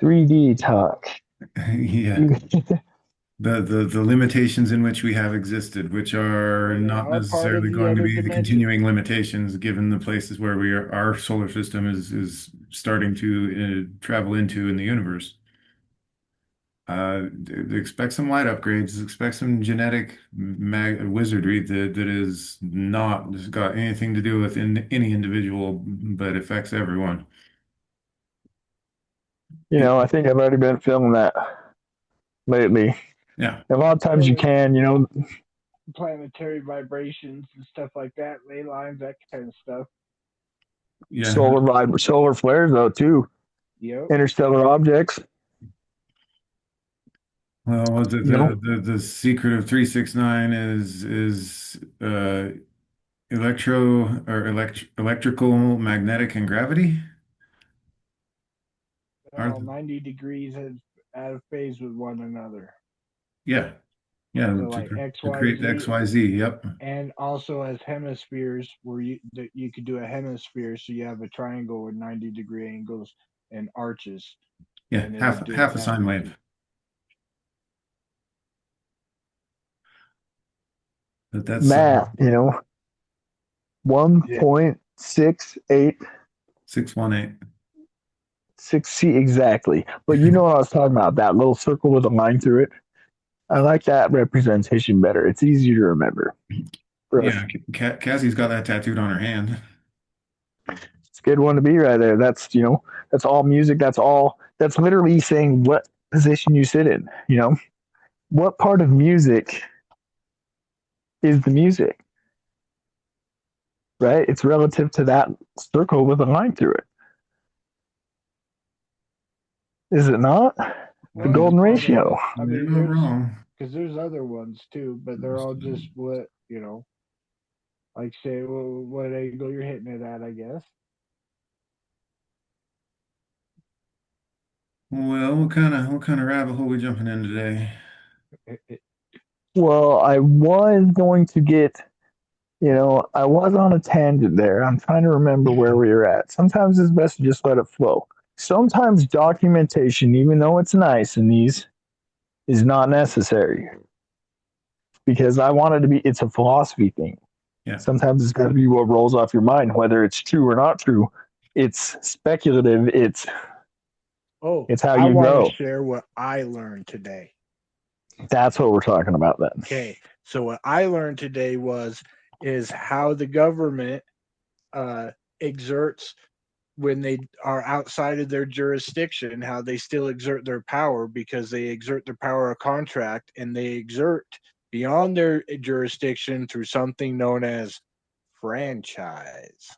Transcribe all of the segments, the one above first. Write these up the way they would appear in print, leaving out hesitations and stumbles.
3D talk. Yeah. You, The limitations in which we have existed, which are Well, they not are part of necessarily the going to other be the dimension. continuing limitations given the places where our solar system is starting to travel into in the universe. Expect some light upgrades, expect some genetic mag wizardry that is not got anything to do with any individual, but affects everyone. I think I've already been feeling that lately. Yeah. A lot of times you Well, can, planetary vibrations and stuff like that, ley lines, that kind of stuff. Yeah. solar flares though too, Yep. interstellar objects. Well, You know, the secret of 369 is electrical, magnetic, and gravity. Are 90 degrees out of phase with one another. Yeah, yeah, So like X, to Y, create the Z, XYZ. Yep. and also as hemispheres where you could do a hemisphere, so you have a triangle with 90-degree angles and arches, Yeah, and it'll do it half a that sine way too. wave. But that's math. 1.68 618. 6C exactly. But you know what I was talking about? That little circle with a line through it. I like that representation better. It's easier to remember for us. Yeah, Cassie's got that tattooed on her hand. It's a good one to be right there. That's all music. That's literally saying what position you sit in. What part of music is the music, right? It's relative to that circle with a line through it. Is it not? The Well, it's golden part of ratio. it. I You're mean, not wrong. because there's other ones too, but they're all just what like say what angle you're hitting it at, I guess. Well, what kind of rabbit hole we jumping in today? Well, I was going to get, I was on a tangent there. I'm trying to remember where we were at. Sometimes it's best to just let it flow. Sometimes documentation, even though it's nice in these, is not necessary because I want it to be, it's a philosophy thing. Yeah. Sometimes it's got to be what rolls off your mind, whether it's true or not true. It's speculative. Oh, It's how I you want to grow. share what I learned today. That's what we're talking about then. Okay, so what I learned today is how the government exerts when they are outside of their jurisdiction, how they still exert their power because they exert their power of contract and they exert beyond their jurisdiction through something known as franchise.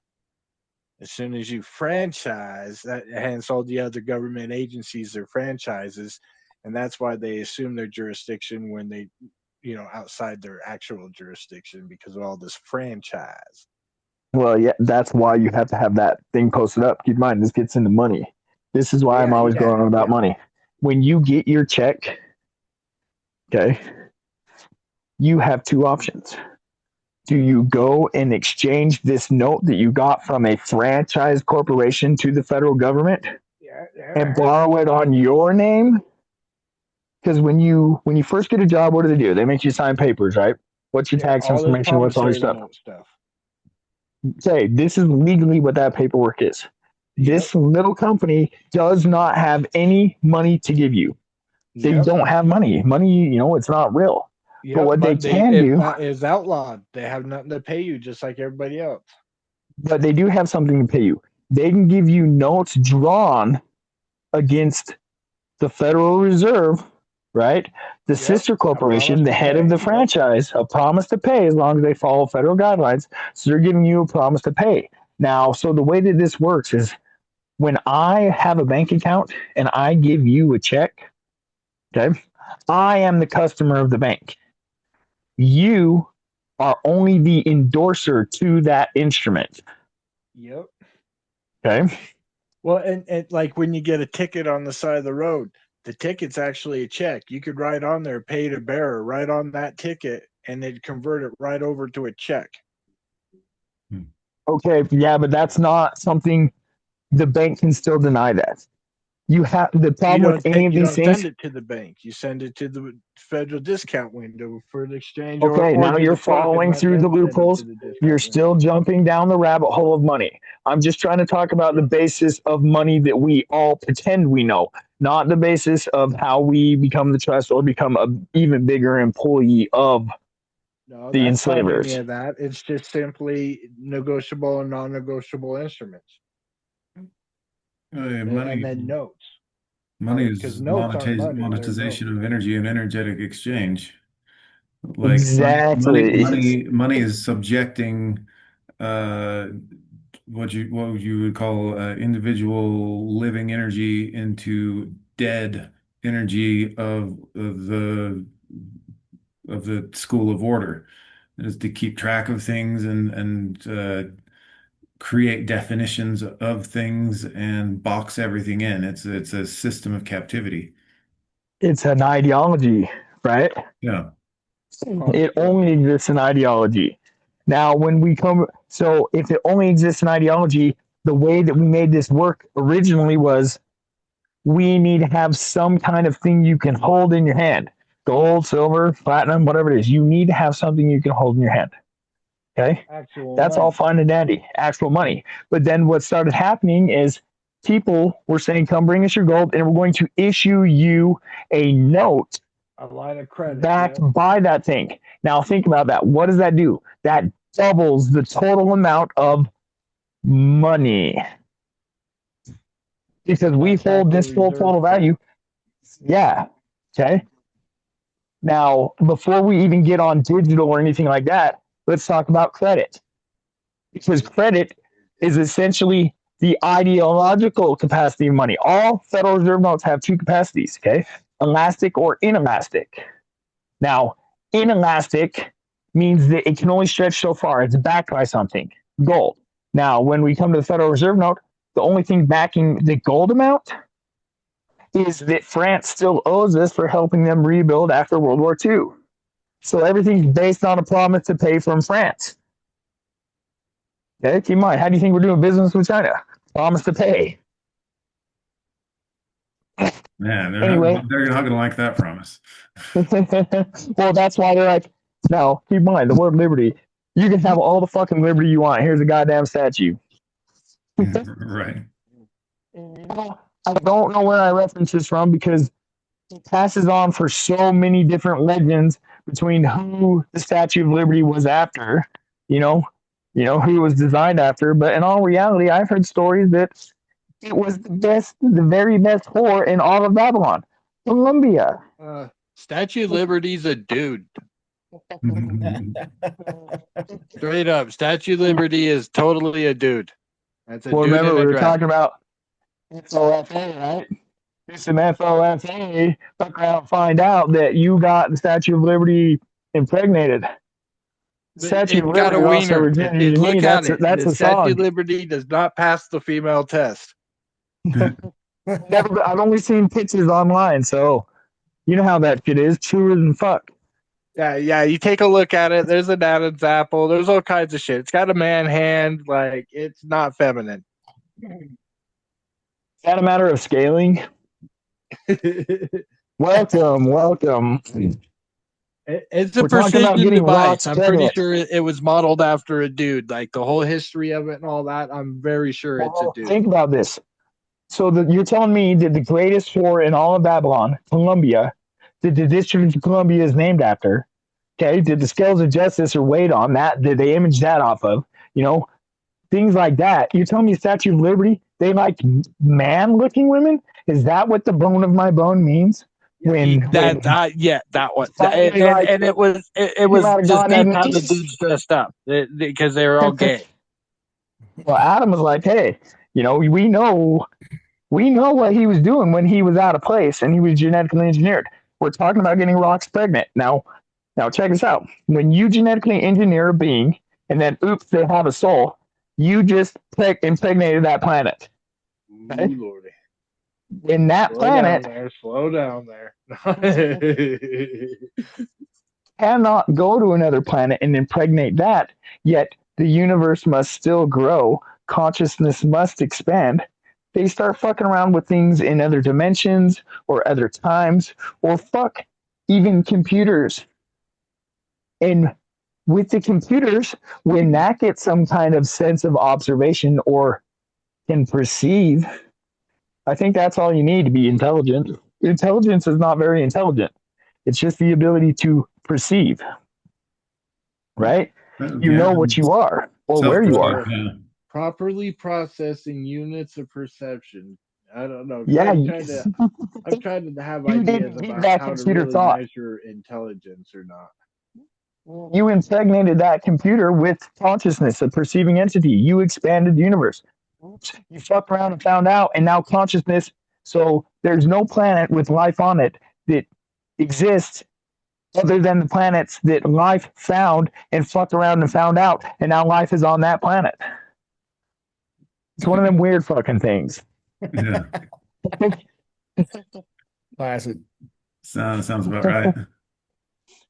As soon as you franchise, that hence all the other government agencies are franchises, and that's why they assume their jurisdiction when they, outside their actual jurisdiction because of all this franchise. Well, yeah, that's why you have to have that thing posted up. Keep in mind, this gets into money. This is why I'm Yeah, always yeah, going on about yeah. money. When you get your check, okay, you have two options. Do you go and exchange this note that you got from a franchise corporation to the federal government Yeah, and yeah. borrow it on your name? Because when you first get a job, what do? They make you sign papers, right? What's your Yeah, tax all this information? What's all your promissory stuff? note stuff. Say this is legally what that paperwork is. Yep, This little company does not have any money to give you. They yep, don't have money. Money, it's not real. But yep. what they But they can it do, is outlawed. They have nothing to pay you, just like everybody else. but they do have something to pay you. They can give you notes drawn against the Federal Reserve, right? The Yep, sister a promise corporation, the to head of pay. the Yep. franchise, a promise to pay as long as they follow federal guidelines. So they're giving you a promise to pay. Now, so the way that this works is when I have a bank account and I give you a check, okay, I am the customer of the bank. You are only the endorser to that instrument. Yep. Okay. Well, and like when you get a ticket on the side of the road, the ticket's actually a check. You could write on there, pay to bearer, right on that ticket, and they'd convert it right over to a check. Hmm. Okay. Yeah, but that's not something the bank can still deny that. You have the problem with any of You these don't things. send it to the bank. You send it to the federal discount window for an exchange. Okay, or now you you're deposit and following let through the them send it to loopholes. the discount You're window. still jumping down the rabbit hole of money. I'm just trying to talk about the basis of money that we all pretend we know, not the basis of how we become the trust or become a even bigger employee of No, the that's not any enslavers. of that. It's just simply negotiable and non-negotiable instruments, and Money, then notes. money Because is notes aren't money; they're monetization notes. of energy and energetic exchange. Like Exactly. money is subjecting uh, what you would call individual living energy into dead energy of the school of order. It is to keep track of things and create definitions of things and box everything in. It's a system of captivity. It's an ideology, right? Yeah. It only exists in ideology. Now, when we come, so if it only exists in ideology, the way that we made this work originally was we need to have some kind of thing you can hold in your hand, gold, silver, platinum, whatever it is. You need to have something you can hold in your hand. Okay. Actual That's all money. fine and dandy, actual money. But then what started happening is people were saying, come bring us your gold, and we're going to issue you a note A line of credit. backed Yeah. by that thing. Now think about that. What does that do? That doubles the total amount of money because we That's back hold to this full reserve total credit. value. Yeah. Okay. Now, before we even get on digital or anything like that, let's talk about credit because credit is essentially the ideological capacity of money. All Federal Reserve notes have two capacities, okay? Elastic or inelastic. Now, inelastic means that it can only stretch so far. It's backed by something, gold. Now, when we come to the Federal Reserve note, the only thing backing the gold amount is that France still owes us for helping them rebuild after World War II. So everything's based on a promise to pay from France. Okay, keep in mind, how do you think we're doing business with China? Promise to pay. Man, Anyway, they're not gonna like that promise. well, that's why they're like, no, keep in mind, the word liberty, you can have all the fucking liberty you want. Here's a goddamn statue. Right. I don't know where I reference this from because it passes on for so many different legends between who the Statue of Liberty was after, you know, who it was designed after. But in all reality, I've heard stories that it was the very best whore in all of Babylon, Columbia. Statue of Liberty's a dude. Straight up, Statue of Liberty is totally a dude. That's a Well, dude remember in we a were dress. talking about FOFA, right? Do some FOFA, fuck around, and find out that you got the Statue of Liberty impregnated. Statue of It got a Liberty also wiener. originated in me. Look at it. That's The a Statue of song. Liberty does not pass the female test. I've only seen pictures online, so you know how that shit is. Truer than fuck. Yeah. You take a look at it. There's an Adam's apple. There's all kinds of shit. It's got a man hand. Like, it's not feminine. Is that a matter of scaling? Welcome. It's a We're talking about precision getting device. rocks I'm pretty pregnant. sure it was modeled after a dude. Like the whole history of it and all that. I'm very sure it's a Well, dude. think about this. So you're telling me that the greatest whore in all of Babylon, Columbia, that the District of Columbia is named after, okay, did the scales of justice are weighed on that? Did they image that off of? Things like that. You're telling me Statue of Liberty, they like man-looking women? Is that what the bone of my bone means? That one. And it was just based on the dudes dressed up because they were all gay. Well, Adam was like, hey, we know what he was doing when he was out of place and he was genetically engineered. We're talking about getting rocks pregnant. Now check this out. When you genetically engineer a being and then, oops, they have a soul, you just impregnated that planet. Okay? Ooh, Lordy. In that planet, Slow down there. cannot go to another planet and impregnate that, yet the universe must still grow, consciousness must expand. they start fucking around with things in other dimensions or other times, or fuck, even computers. And with the computers, when that gets some kind of sense of observation or can perceive, I think that's all you need to be intelligent. Intelligence is not very intelligent. It's just the ability to perceive, right? You Yeah. know what you are or where you are. Yeah. Properly processing units of perception. I don't know. Yeah, I'm trying to have you ideas didn't give about that how to computer really thought. measure intelligence or not. You impregnated that computer with consciousness, a perceiving entity. You expanded the universe. You fucked around and found out, and now consciousness. So there's no planet with life on it that exists other than the planets that life found and fucked around and found out, and now life is on that planet. It's one of them weird fucking things. Yeah. Classic. Sounds about right.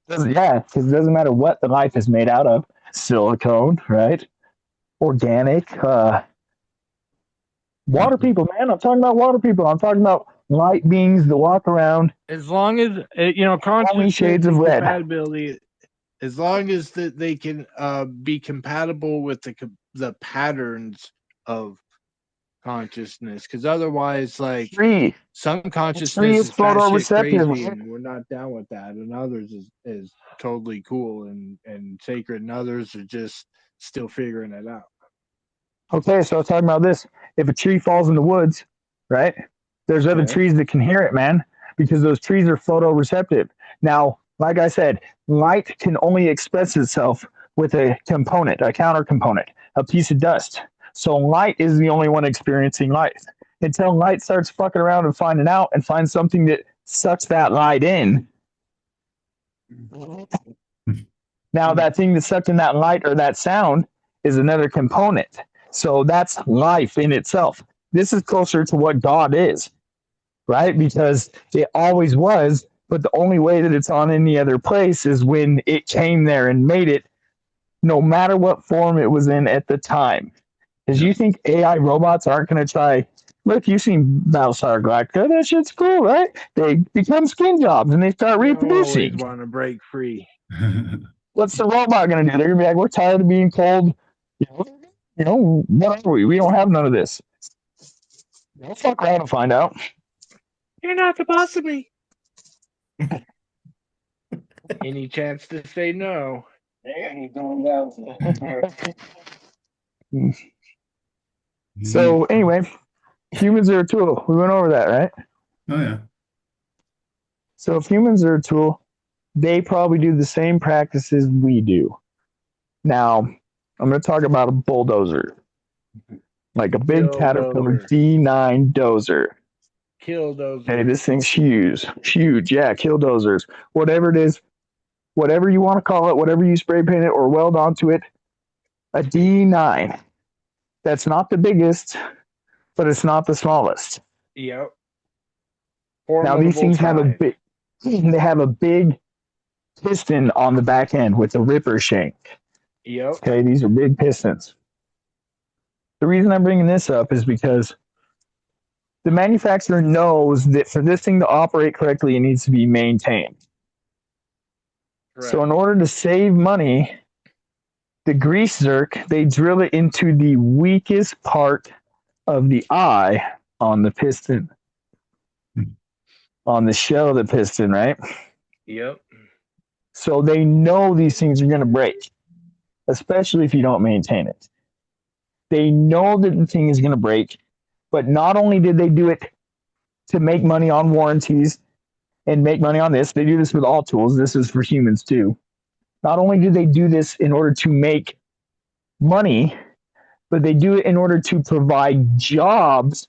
Yeah, because it doesn't matter what the life is made out of. Silicone, right? Organic. Water people, man. I'm talking about water people. I'm talking about light beings that walk around. As long as consciousness shades of and red. compatibility, as long as that they can be compatible with the patterns of consciousness, because otherwise, like Tree. some Tree consciousness is is batshit photoreceptive, crazy, right? and we're not down with that, and others is totally cool and sacred, and others are just still figuring it out. Okay, so I was talking about this. If a tree falls in the woods, right? There's other Okay. trees that can hear it, man, because those trees are photoreceptive. Now, like I said, light can only express itself with a component, a counter component, a piece of dust. So light is the only one experiencing light. Until light starts fucking around and finding out and finds something that sucks that light in. Now, that thing that sucked in that light or that sound is another component. So that's life in itself. This is closer to what God is, right? Because it always was, but the only way that it's on any other place is when it came there and made it, no matter what form it was in at the time. Because you think AI robots aren't going to try. Look, you've seen Battlestar Galactica. That shit's cool, right? They become skin jobs and they start I always reproducing. want to break free. What's the robot going to do? They're going to be like, we're tired of being told, what are we? We don't have none of this. They'll fuck around and find out. You're not the boss of me. Any chance to say no? So anyway, humans are a tool. We went over that, right? Oh yeah. So if humans are a tool, they probably do the same practices we do. Now, I'm going to talk about a bulldozer, like a big Caterpillar D9 dozer. Killdozer. Hey, this thing's huge. Huge, yeah, killdozers. Whatever it is, whatever you want to call it, whatever you spray paint it or weld onto it, a D9. That's not the biggest, but it's not the smallest. Yep. Now these things have a big piston on the back end with a ripper shank. Yep. Okay, these are big pistons. The reason I'm bringing this up is because the manufacturer knows that for this thing to operate correctly, it needs to be maintained. Correct. So in order to save money, the grease zerk, they drill it into the weakest part of the eye on the piston. On the shell of the piston, right? Yep. So they know these things are going to break, especially if you don't maintain it. They know that the thing is going to break, but not only did they do it to make money on warranties and make money on this, they do this with all tools. This is for humans too. Not only do they do this in order to make money, but they do it in order to provide jobs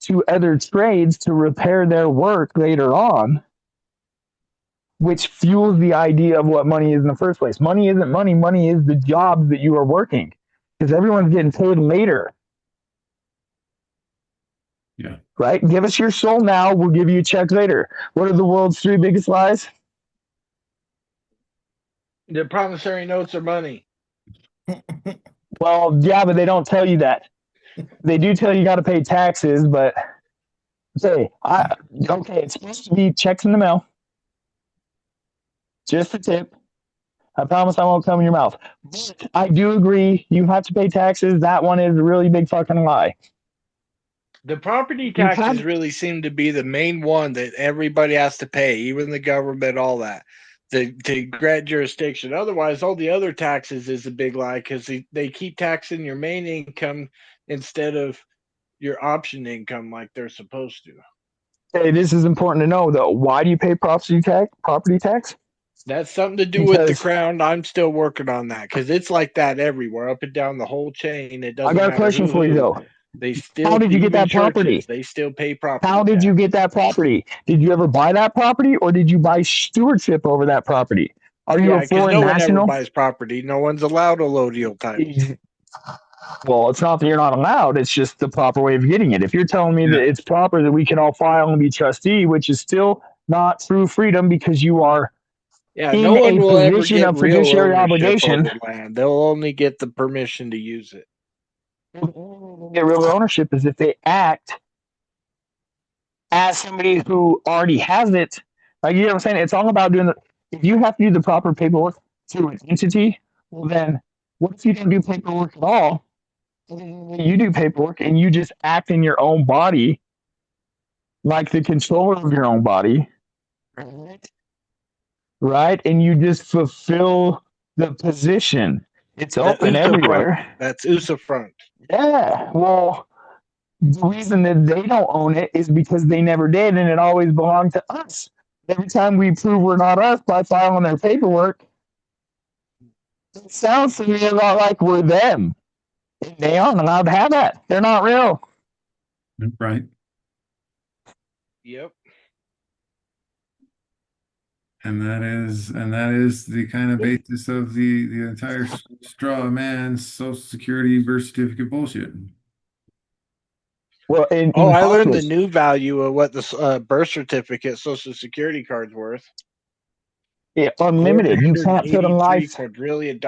to other trades to repair their work later on, which fuels the idea of what money is in the first place. Money isn't money. Money is the jobs that you are working, because everyone's getting paid later. Yeah. Right? Give us your soul now. We'll give you a check later. What are the world's 3 biggest lies? The promissory notes are money. Well, yeah, but they don't tell you that. They do tell you got to pay taxes, but say, okay, it's supposed to be checks in the mail, just a tip. I promise I won't come in your mouth. But I do agree, you have to pay taxes. That one is a really big fucking lie. The property You taxes have- really seem to be the main one that everybody has to pay, even the government, all that, to grant jurisdiction. Otherwise, all the other taxes is a big lie because they keep taxing your main income instead of your option income like they're supposed to. Hey, this is important to know though. Why do you pay property tax? Property tax? That's something to do with the Because- crown. I'm still working on that because it's like that everywhere, up and down the whole chain. It doesn't I got a matter question who for you it is. though. They still How did you get even that property? churches, they still pay property. How did you tax. get that property? Did you ever buy that property, or did you buy stewardship over that property? Are you Yeah, a because foreign no one ever national? buys property. No one's allowed allodial titles. Well, it's not that you're not allowed. It's just the proper way of getting it. If you're telling me that Yeah. it's proper that we can all file and be trustee, which is still not true freedom because you are Yeah, in no one a will ever position get of real fiduciary ownership obligation. over land. They'll only get the permission to use it. Get real ownership is if they act as somebody who already has it. Like, you know what I'm saying? It's all about doing the. If you have to do the proper paperwork through an entity, well, then what if you don't do paperwork at all? You do paperwork and you just act in your own body like the controller of your own body, right? And you just fulfill the position. It's The open usufruct. everywhere. That's usufruct. Yeah. Well, the reason that they don't own it is because they never did, and it always belonged to us. Every time we prove we're not us by filing their paperwork, it sounds to me a lot like we're them. And they aren't allowed to have that. They're not real. Right. Yep. And that is the kind of basis of the entire straw man Social Security birth certificate bullshit. Well, in I learned the hospitals, new value of what the birth certificate, Social Security card's worth. unlimited. You can't put a life. $483 quadrillion.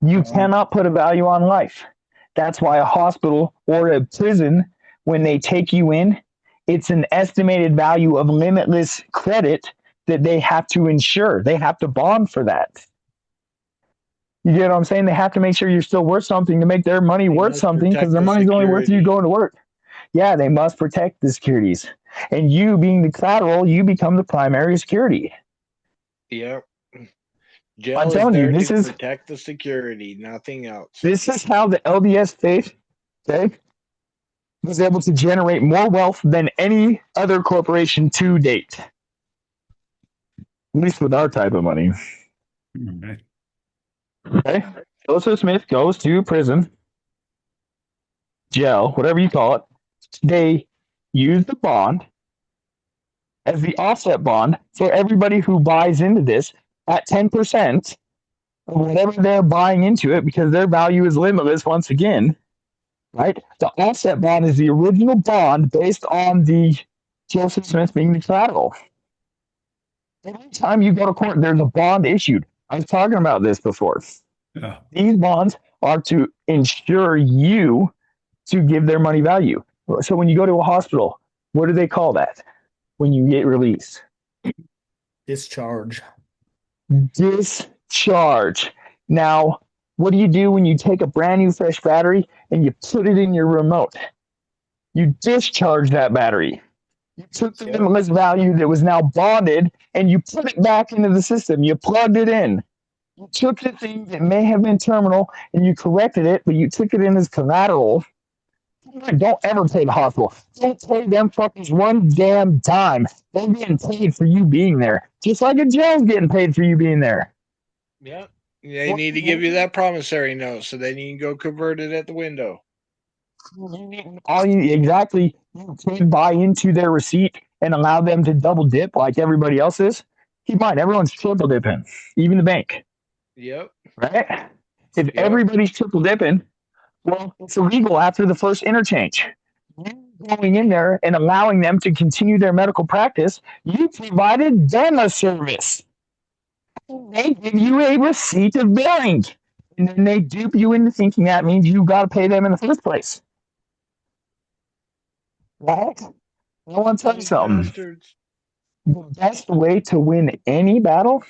You cannot put a value on life. That's why a hospital or a prison, when they take you in, it's an estimated value of limitless credit that they have to insure. They have to bond for that. You get what I'm saying? They have to make sure you're still worth something to make their money worth must something, because protect their the money's only worth you security. going to work. Yeah, they must protect the securities. And you being the collateral, you become the primary security. Yep. Jail I'm is telling you, there this to is protect the security, nothing else. this is how the LDS faith, okay, was able to generate more wealth than any other corporation to date. At least with our type of money. Okay. Okay. Joseph Smith goes to prison, jail, whatever you call it. They use the bond as the offset bond for everybody who buys into this at 10% of whatever they're buying into it, because their value is limitless once again. Right? The offset bond is the original bond based on the Joseph Smith being the collateral. Every time you go to court, there's a bond issued. I was talking about this before. Yeah. These bonds are to insure you to give their money value. So when you go to a hospital, what do they call that when you get released? Discharge. Discharge. Now, what do you do when you take a brand new fresh battery and you put it in your remote? You discharge that battery. You took the limitless value that was now bonded and you put it back into the system. You plugged it in. You took the thing that may have been terminal and you corrected it, but you took it in as collateral. Don't ever pay the hospital. Don't pay them fuckers one damn time. They're getting paid for you being there. Just like a jail's getting paid for you being there. Yep. They need to give you that promissory note so then you can go convert it at the window. Exactly. You can buy into their receipt and allow them to double dip like everybody else is. Keep in mind, everyone's triple dipping, even the bank. Yep. Right? If everybody's triple dipping, well, it's illegal after the first interchange. You going in there and allowing them to continue their medical practice, you provided them a service. They give you a receipt of billing. And then they dupe you into thinking that means you got to pay them in the first place. Right? I want to tell you Those something. bastards. The best way to win any battle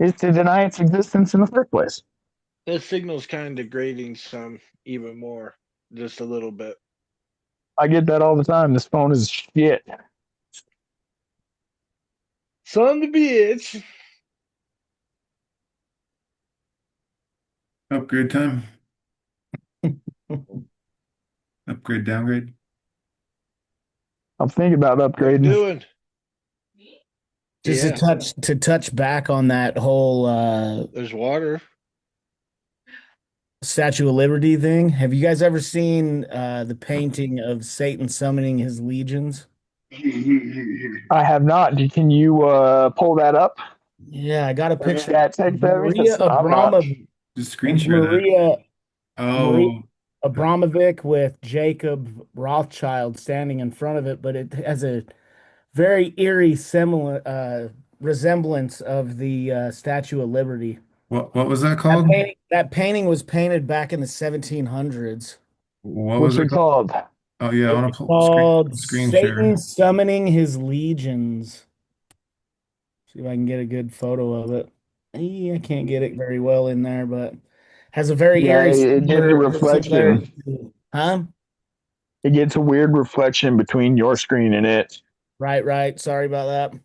is to deny its existence in the first place. This signal's kind of degrading some even more, just a little bit. I get that all the time. This phone is shit. Son of a bitch. Upgrade time. Upgrade, downgrade. I'm thinking about What you upgrading. doing? Just Yeah. to touch back on that whole There's water. Statue of Liberty thing. Have you guys ever seen the painting of Satan summoning his legions? I have not. Can you pull that up? Yeah, I got a picture. That text Maria I'm not. Just screen It's share that. Maria Oh, Abramovic with Jacob Rothschild standing in front of it, but it has a very eerie similar resemblance of the Statue of Liberty. what was that That called? painting was painted back in the 1700s. What was What's it it called? called? Oh yeah, I want It's to pull called screen share. Satan Summoning His Legions. See if I can get a good photo of it. I can't get it very well in there, but has a very Yeah, eerie it gets a reflection. similarity huh? It gets a weird reflection between your screen and it. Right. Sorry about that.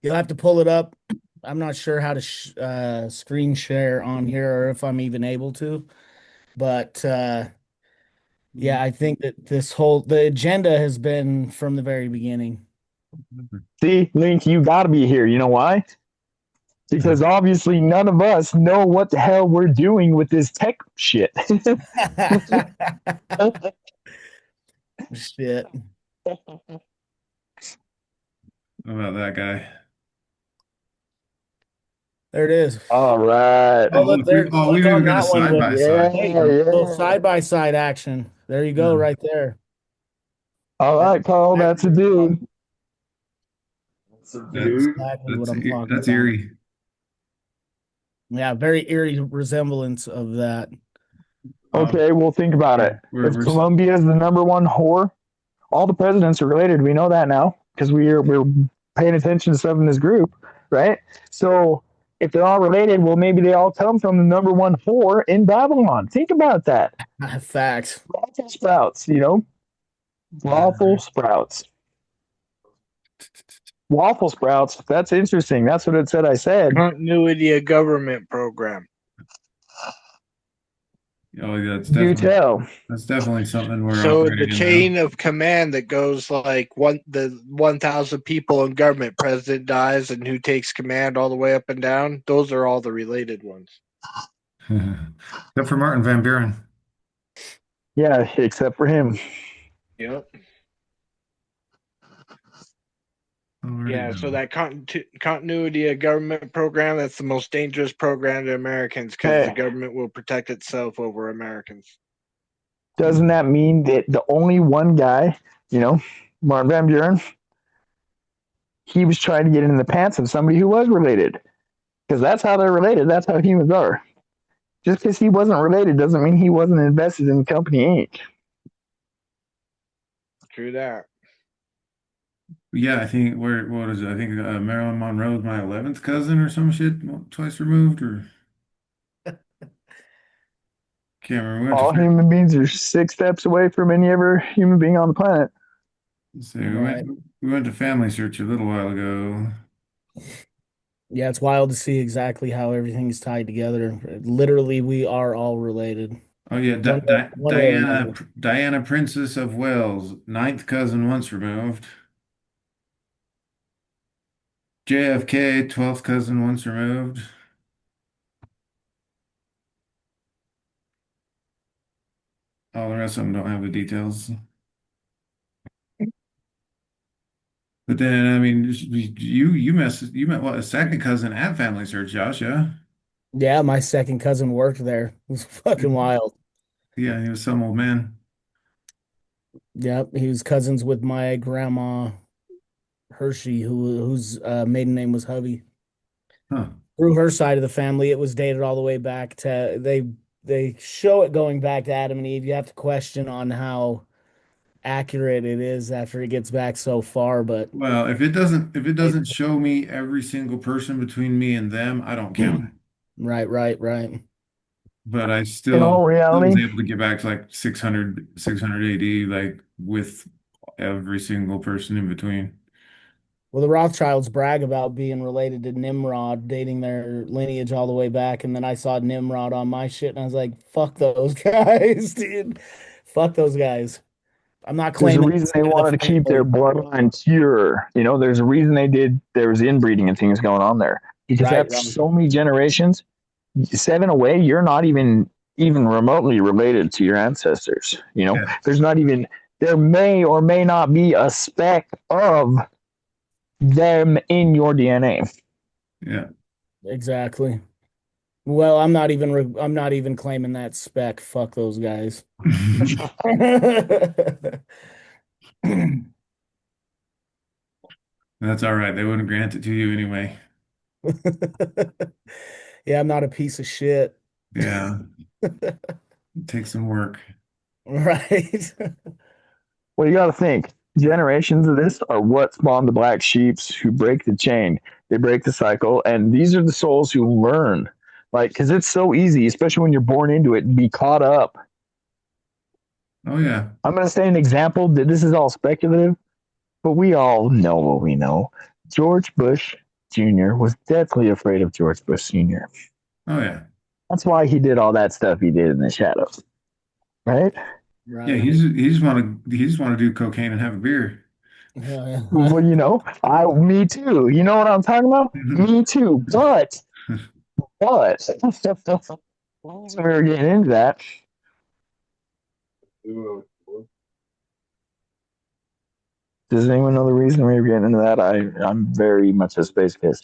You'll have to pull it up. I'm not sure how to screen share on here or if I'm even able to, but yeah, I think that the agenda has been from the very beginning. See, Link, you got to be here. You know why? Because obviously none of us know what the hell we're doing with this tech shit. Shit. How about that guy? There it is. All right. Oh, look there. Oh, Click we've even on got a that one side with by Yeah, side. little yeah. side by side action. There you go, Yeah. right there. All right, Carl, that's a dude. That's Exactly what I'm talking that's about. eerie. Yeah, very eerie resemblance of that. Okay, well, think about it. If We're Colombia is the number one whore, all the presidents are related. We know that now because we're paying attention to stuff in this group, right? So if they're all related, well, maybe they all come from the number one whore in Babylon. Think about that. Facts. Waffle sprouts, waffle sprouts. Waffle sprouts. That's interesting. That's what it said. I said. Continuity of government program. Oh yeah, that's Do definitely something we're So the operating in now. chain of command that goes like the 1,000 people in government, president dies, and who takes command all the way up and down. Those are all the related ones. Except for Martin Van Buren. Yeah, except for him. Yep. Alrighty Yeah, then. so that continuity of government program, that's the most dangerous program to Americans because the government will protect itself over Americans. Doesn't that mean that the only one guy, Martin Van Buren, he was trying to get in the pants of somebody who was related? Because that's how they're related. That's how humans are. Just because he wasn't related doesn't mean he wasn't invested in Company Inc. True that. Yeah, I think what is it? I think Marilyn Monroe is my 11th cousin or some shit, twice removed, or can't remember. All human beings are 6 steps away from any other human being on the planet. We went to Family Search a little while ago. Yeah, it's wild to see exactly how everything's tied together. Literally, we are all related. Oh yeah, Diana, Princess of Wales, 9th cousin once removed. JFK, 12th cousin once removed. All the rest of them don't have the details. But then, I mean, you met what, a second cousin at Family Search, Josh, yeah? Yeah, my second cousin worked there. It was fucking wild. Yeah, he was some old man. Yep, he was cousins with my grandma Hershey, whose maiden name was Hovey. Huh. Through her side of the family, it was dated all the way back to they show it going back to Adam and Eve. You have to question on how accurate it is after it gets back so far, but Well, if it doesn't show me every single person between me and them, I don't count it. right. But I In still all was reality, able to get back to like 600 AD, like with every single person in between. Well, the Rothschilds brag about being related to Nimrod, dating their lineage all the way back. And then I saw Nimrod on my shit, and I was like, fuck those guys, dude. Fuck those guys. I'm not there's a claiming reason it's they the wanted to keep their family. bloodline pure. You know, there's a reason there was inbreeding and things going on there. Because Right, after right. so many generations, 7 away, you're not even remotely related to your ancestors. You know, Yeah. there may or may not be a speck of them in your DNA. Yeah. Exactly. Well, I'm not even claiming that spec. Fuck those guys. That's all right. They wouldn't grant it to you anyway. Yeah, I'm not a piece of shit. Yeah. Take some work. Right. Well, you got to think generations of this are what spawn the black sheeps who break the chain. They break the cycle, and these are the souls who learn. Like, because it's so easy, especially when you're born into it, be caught up. Oh yeah. I'm going to say an example that this is all speculative, but we all know what we know. George Bush Jr. was deathly afraid of George Bush Sr. Oh yeah. That's why he did all that stuff he did in the shadows, right? Yeah, Right. he just want to do cocaine and have a beer. Yeah. Well, me too. You know what I'm talking about? Me too. But the reason we were getting into that. Does anyone know the reason we were getting into that? I'm very much a space kid.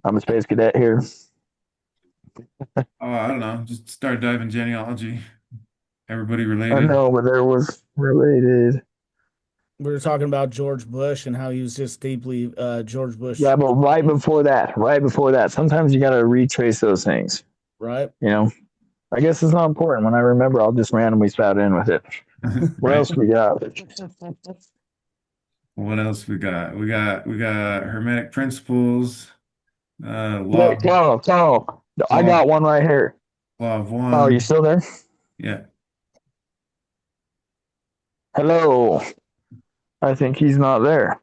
I'm a space cadet here. Oh, I don't know. Just start diving genealogy. Everybody I related. know, but there was related. We were talking about George Bush and how he was just deeply George Bush, Yeah, but right before that, sometimes you got to retrace those things. right? You know, I guess it's not important. When I remember, I'll just randomly spout in with it. What Right. else we got? What else we got? We got Hermetic principles, law Wait, Carl. I law got one right here. law of Oh, you one. still there? Yeah. Hello. I think he's not there.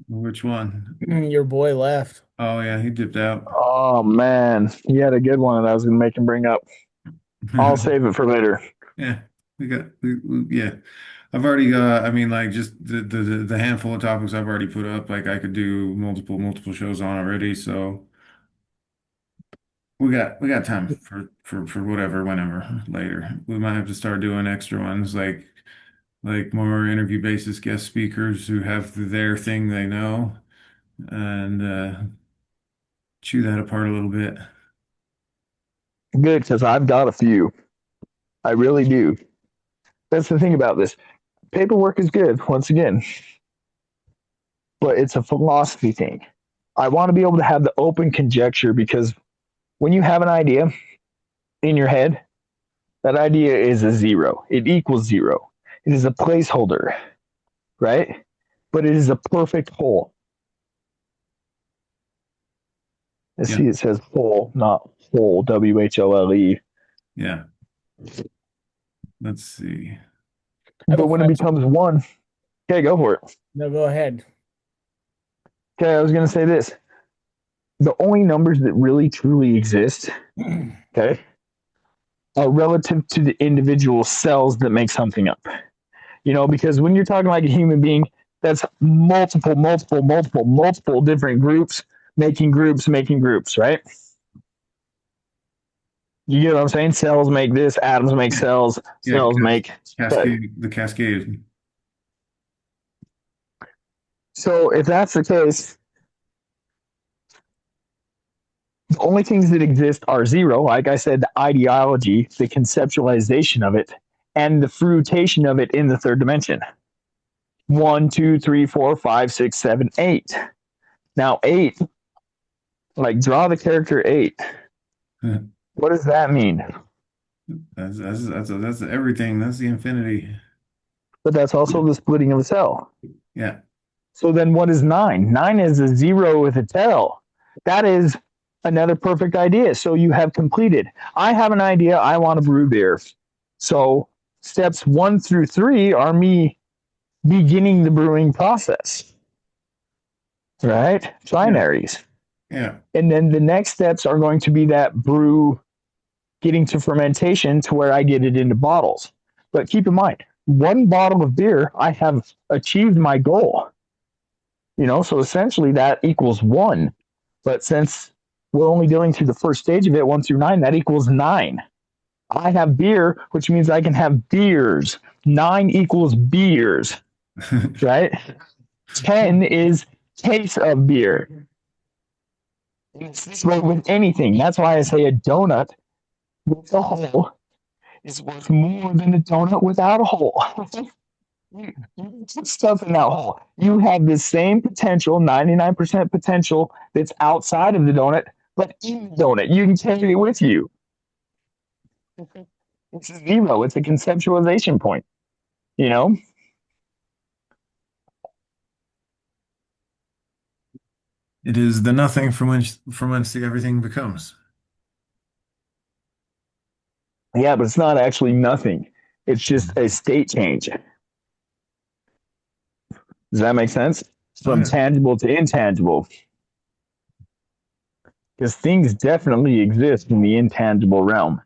Which one? Your boy left. Oh yeah, he dipped out. Oh man, he had a good one that I was gonna make him bring up. I'll save it for later. Yeah. Yeah. I've already got, I mean, like just the handful of topics I've already put up, like I could do multiple shows on already. So we got time for whatever, whenever later. We might have to start doing extra ones like more interview basis guest speakers who have their thing they know and chew that apart a little bit. Good, because I've got a few. I really do. That's the thing about this. Paperwork is good, once again, but it's a philosophy thing. I want to be able to have the open conjecture because when you have an idea in your head, that idea is a zero. It equals zero. It is a placeholder, right? But it is a perfect whole. Yeah. See, it says whole, not whole, WHOLE. Yeah. Let's see. But when it becomes one, okay, go for it. No, go ahead. Okay, I was going to say this. The only numbers that really truly exist, okay, are relative to the individual cells that make something up. Because when you're talking like a human being, that's multiple different groups, making groups, right? You get what I'm saying? Cells make this, atoms make cells, Yeah, cells make. the cascade. So if that's the case, the only things that exist are zero, like I said, the ideology, the conceptualization of it, and the fruitation of it in the third dimension. 1, 2, 3, 4, 5, 6, 7, 8. Now 8, like draw the character 8. What does that mean? That's everything. That's the infinity. but that's also the splitting of a cell. Yeah. So then what is 9? 9 is a 0 with a tail. That is another perfect idea. So you have completed. I have an idea. I want to brew beer. So steps 1 through 3 are me beginning the brewing process. Right? Trinaries. Yeah. And then the next steps are going to be that brew getting to fermentation to where I get it into bottles. But keep in mind, 1 bottle of beer, I have achieved my goal. So essentially that equals 1. But since we're only dealing through the first stage of it, 1 through 9, that equals 9. I have beer, which means I can have beers. 9 equals beers, right? 10 is case of beer. It's this way with anything. That's why I say a donut with a hole is worth more than a donut without a hole. You put stuff in that hole. You have the same potential, 99% potential that's outside of the donut, but in the donut, you can carry it with you. It's a 0. It's a conceptualization point, you know? It is the nothing from whence the everything becomes. Yeah, but it's not actually nothing. It's just a state change. Does that make sense? From yeah. tangible to intangible. Because things definitely exist in the intangible realm.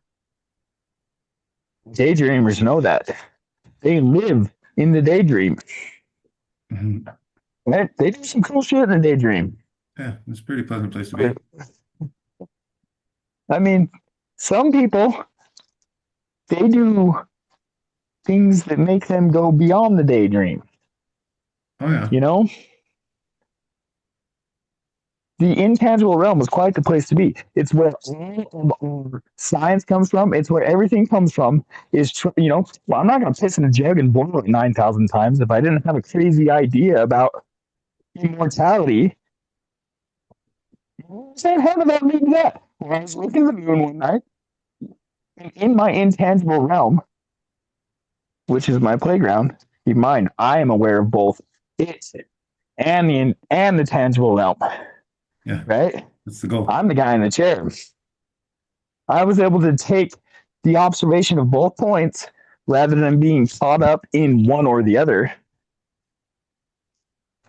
Daydreamers know that. They live in the daydream. Mhm. They do some cool shit in the daydream. Yeah, it's a pretty pleasant place to be. I mean, some people, they do things that make them go beyond the daydream. Oh yeah. You know? The intangible realm is quite the place to be. It's where all of our science comes from. It's where everything comes from. Well, I'm not going to piss in a jug and boil it 9,000 times if I didn't have a crazy idea about immortality. Saying, how did that lead to that? Well, I was looking at the moon one night, and in my intangible realm, which is my playground, keep in mind, I am aware of both it and the tangible realm. Yeah. Right? That's the goal. I'm the guy in the chair. I was able to take the observation of both points rather than being caught up in one or the other.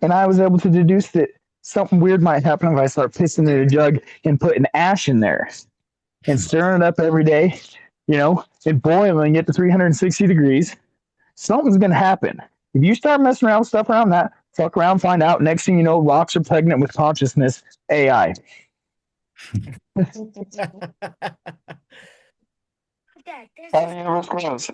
And I was able to deduce that something weird might happen if I start pissing in a jug and putting ash in there and stirring it up every day, and boiling it to 360 degrees. Something's going to happen. If you start messing around with stuff around that, fuck around, find out. Next thing you know, rocks are pregnant with consciousness. AI. How the universe grows.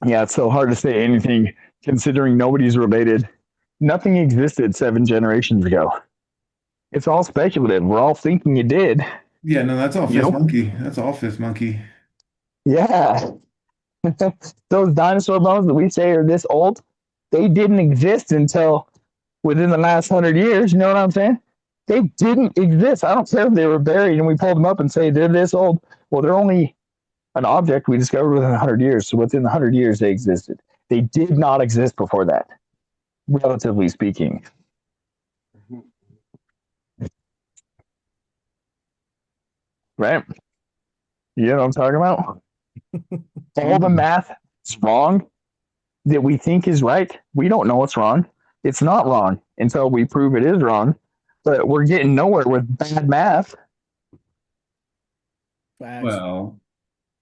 Yeah, it's so hard to say anything considering nobody's related. Nothing existed 7 generations ago. It's all speculative. We're all thinking it did. Yeah, no, that's all Fifth Monkey. That's all Fifth Monkey. Yeah. Those dinosaur bones that we say are this old, they didn't exist until within the last 100 years. You know what I'm saying? They didn't exist. I don't care if they were buried and we pulled them up and say they're this old. Well, they're only an object we discovered within 100 years. So within the 100 years, they existed. They did not exist before that, relatively speaking. Right? You know what I'm talking about? All the math is wrong that we think is right. We don't know what's wrong. It's not wrong until we prove it is wrong. But we're getting nowhere with bad math. Well,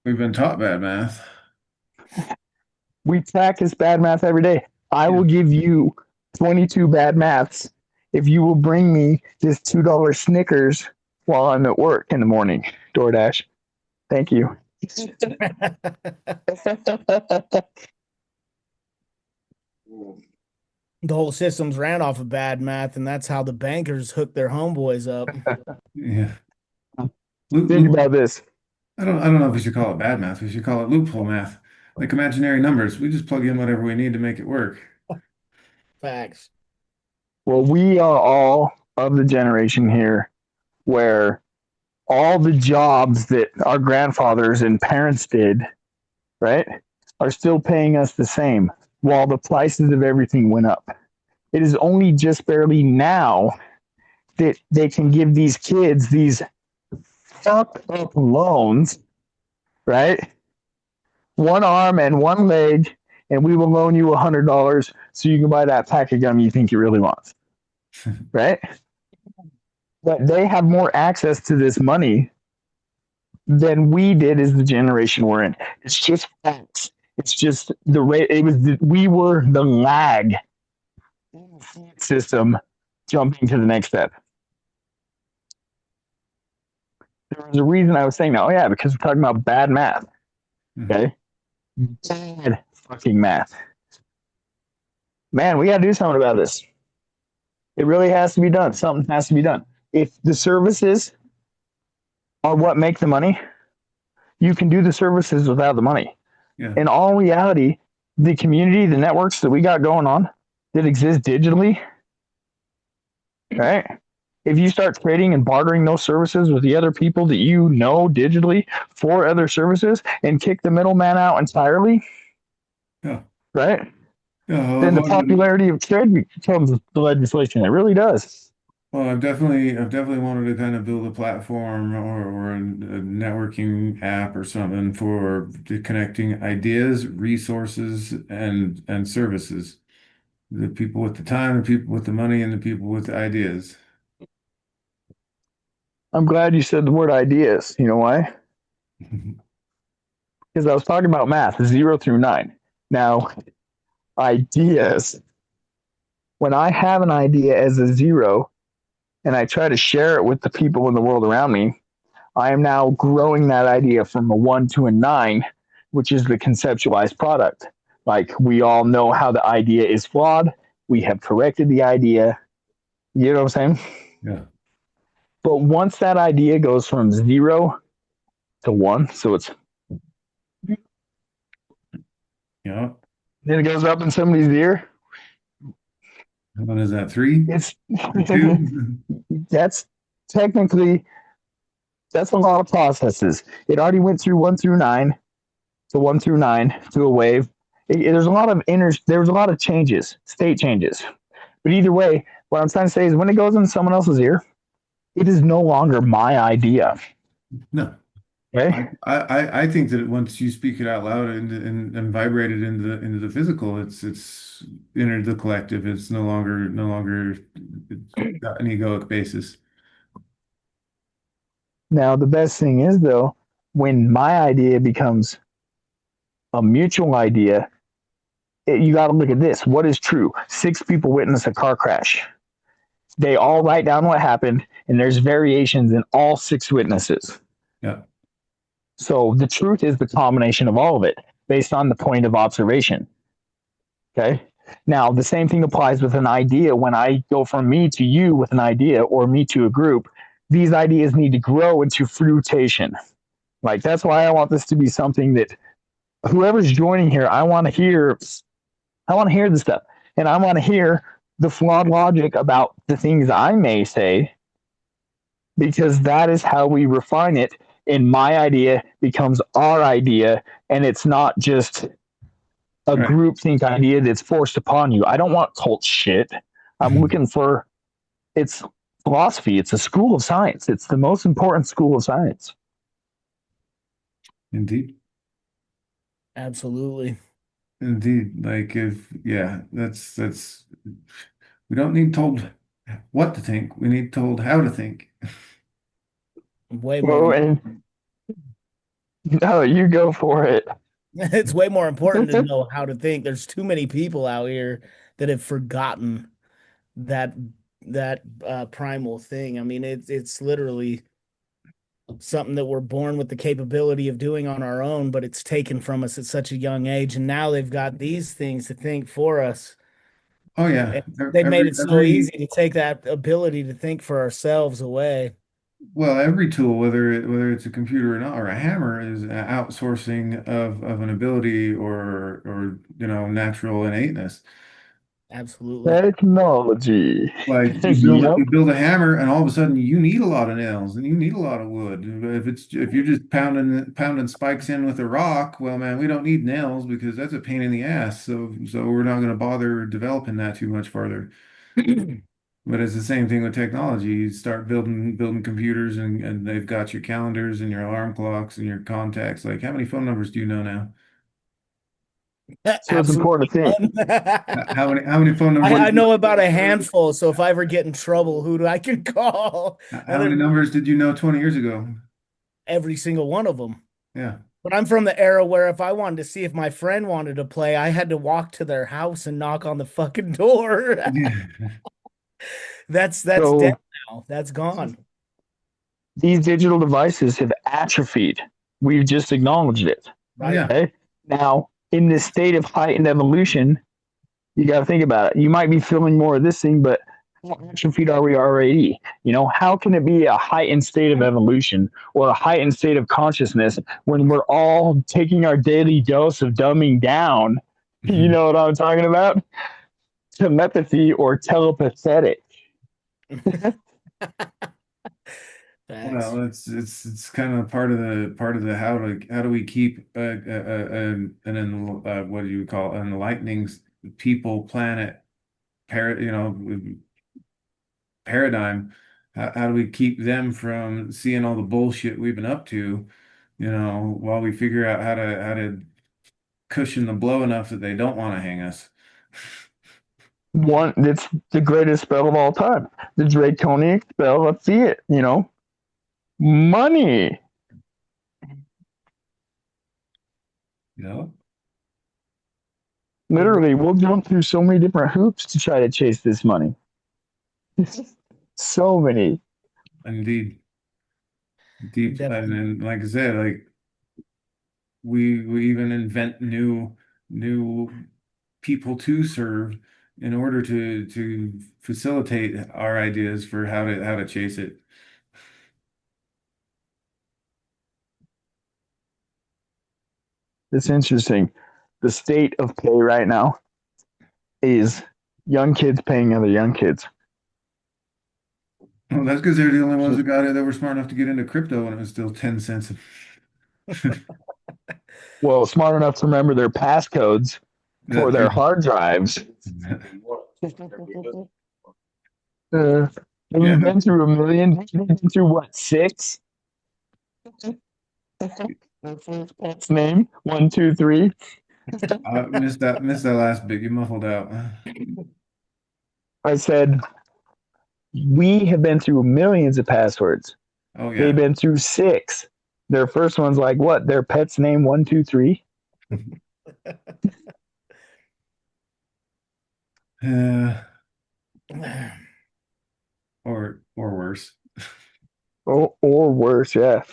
we've been taught bad math. We practice bad math every day. I will give you 22 bad maths if you will bring me this $2 Snickers while I'm at work in the morning. DoorDash. Thank you. The whole system's ran off of bad math, and that's how the bankers hook their homeboys up. Yeah. Think about this. I don't know if we should call it bad math. We should call it loophole math. Like imaginary numbers. We just plug in whatever we need to make it work. Facts. Well, we are all of the generation here where all the jobs that our grandfathers and parents did, right, are still paying us the same while the prices of everything went up. It is only just barely now that they can give these kids these fucked up loans, right? One arm and one leg, and we will loan you $100 so you can buy that pack of gum you think you really want, right? But they have more access to this money than we did as the generation we're in. It's just facts. It's just the rate. We were the lag in the system jumping to the next step. There was a reason I was saying that. Oh yeah, because we're talking about bad math. Okay, bad fucking math. Man, we gotta do something about this. It really has to be done. Something has to be done. If the services are what make the money, you can do the services without the money. Yeah. In all reality, the community, the networks that we got going on that exist digitally, right? If you start trading and bartering those services with the other people that you know digitally for other services and kick the middleman out entirely, Yeah. right? Yeah, Then the popularity of trade becomes the legislation. It really does. well, I've definitely wanted to kind of build a platform or a networking app or something for connecting ideas, resources, and services. The people with the time, the people with the money, and the people with the ideas. I'm glad you said the word ideas. You know why? Because I was talking about math, 0 through 9. Now, ideas. When I have an idea as a 0 and I try to share it with the people in the world around me, I am now growing that idea from a 1 to a 9, which is the conceptualized product. Like we all know how the idea is flawed. We have corrected the idea. You know what I'm saying? Yeah. But once that idea goes from 0 to 1, so it's Yeah. then it goes up in somebody's ear. What is that? 3? It's 2? that's technically that's a lot of processes. It already went through 1 through 9 to 1 through 9 to a wave. There's a lot of there's a lot of changes, state changes. But either way, what I'm trying to say is when it goes in someone else's ear, it is no longer my idea. No. Okay? I think that once you speak it out loud and vibrate it into the physical, it's entered the collective. It's no longer it's got an egoic basis. Now the best thing is though, when my idea becomes a mutual idea, you got to look at this. What is true? 6 people witness a car crash. They all write down what happened, and there's variations in all 6 witnesses. Yeah. So the truth is the combination of all of it based on the point of observation. Okay. Now, the same thing applies with an idea. When I go from me to you with an idea or me to a group, these ideas need to grow into fruitation. Like, that's why I want this to be something that whoever's joining here, I want to hear this stuff. And I want to hear the flawed logic about the things I may say, because that is how we refine it. And my idea becomes our idea, and it's not just a Right. groupthink idea that's forced upon you. I don't want cult shit. I'm looking for it's philosophy. It's a school of science. It's the most important school of science. Indeed. Absolutely. Indeed. Like that's we don't need told what to think. We need told how to think. Way Well, more. and no, you go for it. It's way more important to know how to think. There's too many people out here that have forgotten that primal thing. I mean, it's literally something that we're born with the capability of doing on our own, but it's taken from us at such a young age, and now they've got these things to think for us. Oh yeah. And they've made it so easy to take that ability to think for ourselves away. Well, every tool, whether it's a computer or not, or a hammer, is an outsourcing of an ability or natural innateness. Absolutely. Technology. Like Yep. you build a hammer, and all of a sudden you need a lot of nails and you need a lot of wood. If you're just pounding spikes in with a rock, well, man, we don't need nails because that's a pain in the ass. So we're not going to bother developing that too much farther. But it's the same thing with technology. You start building computers, and they've got your calendars and your alarm clocks and your contacts. Like, how many phone numbers do you know now? So it's important Absolutely to think. none. How many phone numbers? I know about a handful, so if I ever get in trouble, who do I can call? How And many then numbers did you know 20 years ago? every single one of them. Yeah. But I'm from the era where if I wanted to see if my friend wanted to play, I had to walk to their house and knock on the fucking door. Yeah. That's dead So now. That's gone. these digital devices have atrophied. We've just acknowledged it. Oh Right. yeah. Okay. Now, in this state of heightened evolution, you got to think about it. You might be feeling more of this thing, but how atrophied are we already? You know, how can it be a heightened state of evolution or a heightened state of consciousness when we're all taking our daily dose of dumbing down? You know what I'm talking about? Telepathy or telepathetic. Facts. Well, it's kind of part of the how do we keep what do you call it, an enlightening people planet paradigm. How do we keep them from seeing all the bullshit we've been up to, while we figure out how to cushion the blow enough that they don't want to hang us. One, it's the greatest spell of all time. The draconic spell. Let's see it. You know, money. You know? Literally, we'll jump through so many different hoops to try to chase this money. So many. Indeed. Deep, and Definitely. then, like I said, like we even invent new people to serve in order to facilitate our ideas for how to chase it. It's interesting. The state of play right now is young kids paying other young kids. Well, that's because they're the only ones that were smart enough to get into crypto when it was still 10 cents. Well, smart enough to remember their passcodes for That their too. hard drives. Have Yeah, you been through a million? Have you been through what, six? That's name 1, 2, 3. I missed that last bit. You muffled out. I said we have been through millions of passwords. Oh They've yeah. been through six. Their first one's like what? Their pet's name 1, 2, 3. Uh, or worse. Or worse, yeah.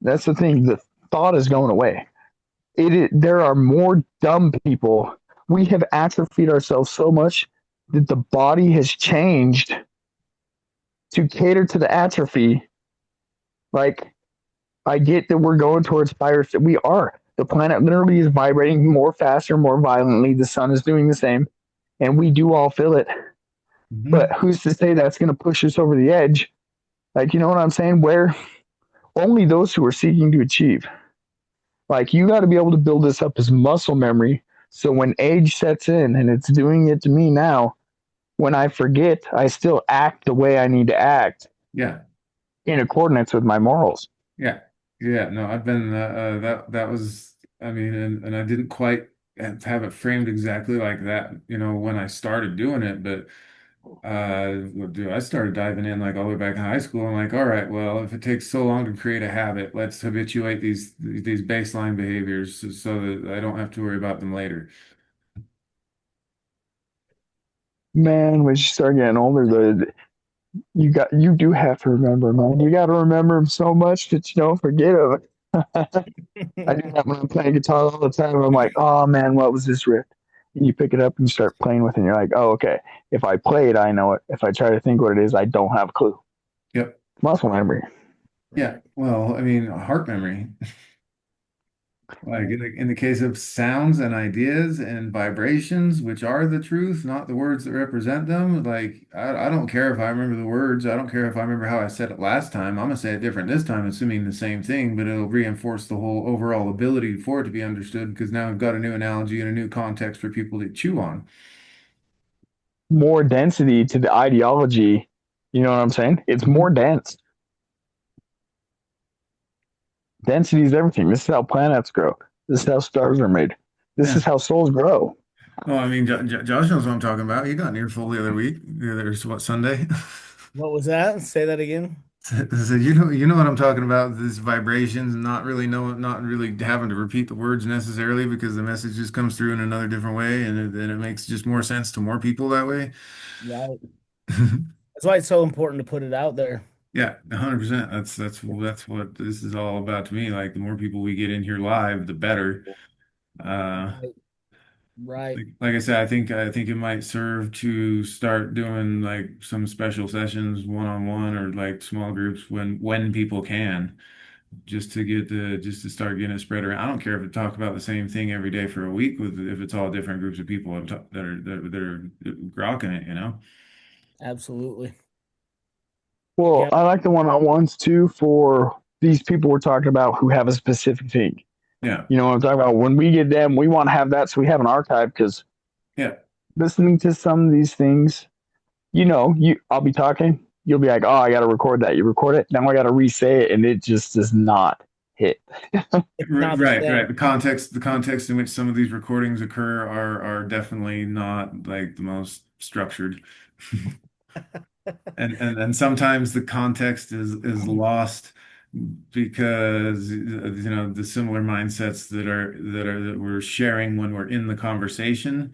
That's the thing. The thought is going away. There are more dumb people. We have atrophied ourselves so much that the body has changed to cater to the atrophy. Like, I get that we're going towards fire. We are. The planet literally is vibrating more faster, more violently. The sun is doing the same, and we do all feel it. But Mhm. who's to say that's going to push us over the edge? Like, you know what I'm saying? Where only those who are seeking to achieve. Like, you got to be able to build this up as muscle memory. So when age sets in, and it's doing it to me now, when I forget, I still act the way I need to act Yeah. in accordance with my morals. Yeah. Yeah. No, I've been that was I mean, and I didn't quite have it framed exactly like that, when I started doing it, but I started diving in like all the way back in high school. I'm like, all right, well, if it takes so long to create a habit, let's habituate these baseline behaviors so that I don't have to worry about them later. Man, when you start getting older, you do have to remember, man. You got to remember them so much that you don't forget them. I do that when I'm playing guitar all the time. I'm like, oh man, what was this riff? And you pick it up and you start playing with it. And you're like, oh, okay. If I play it, I know it. If I try to think what it is, I don't have a clue. Yep. Muscle memory. Yeah. Well, I mean, heart memory. Like in the case of sounds and ideas and vibrations, which are the truth, not the words that represent them. Like I don't care if I remember the words. I don't care if I remember how I said it last time. I'm gonna say it different this time, assuming the same thing, but it'll reinforce the whole overall ability for it to be understood because now I've got a new analogy and a new context for people to chew on. More density to the ideology. You know what I'm saying? It's Mhm. more dense. Density is everything. This is how planets grow. This is how stars are made. This Yeah. is how souls grow. Well, I mean, Josh knows what I'm talking about. He got an earful the other week. The other, what, Sunday? What was that? Say that again. So you know what I'm talking about. These vibrations, and not really having to repeat the words necessarily because the message just comes through in another different way, and it makes just more sense to more people that way. Right. That's why it's so important to put it out there. Yeah, 100%. That's what this is all about to me. Like the more people we get in here live, the better. Uh, Right. Right. like I said, I think it might serve to start doing like some special sessions one on one or like small groups when people can. Just to start getting it spread around. I don't care if we talk about the same thing every day for a week with if it's all different groups of people that are grokking it, you know? Absolutely. Well, Yep. I like the one-on-ones too for these people we're talking about who have a specific thing. Yeah. You know what I'm talking about? When we get them, we want to have that so we have an archive because Yeah. listening to some of these things, I'll be talking, you'll be like, oh, I got to record that. You record it, now I got to re-say it, and it just does not hit. It's not the Right, right. same. The context in which some of these recordings occur are definitely not like the most structured. And sometimes the context is lost because the similar mindsets that we're sharing when we're in the conversation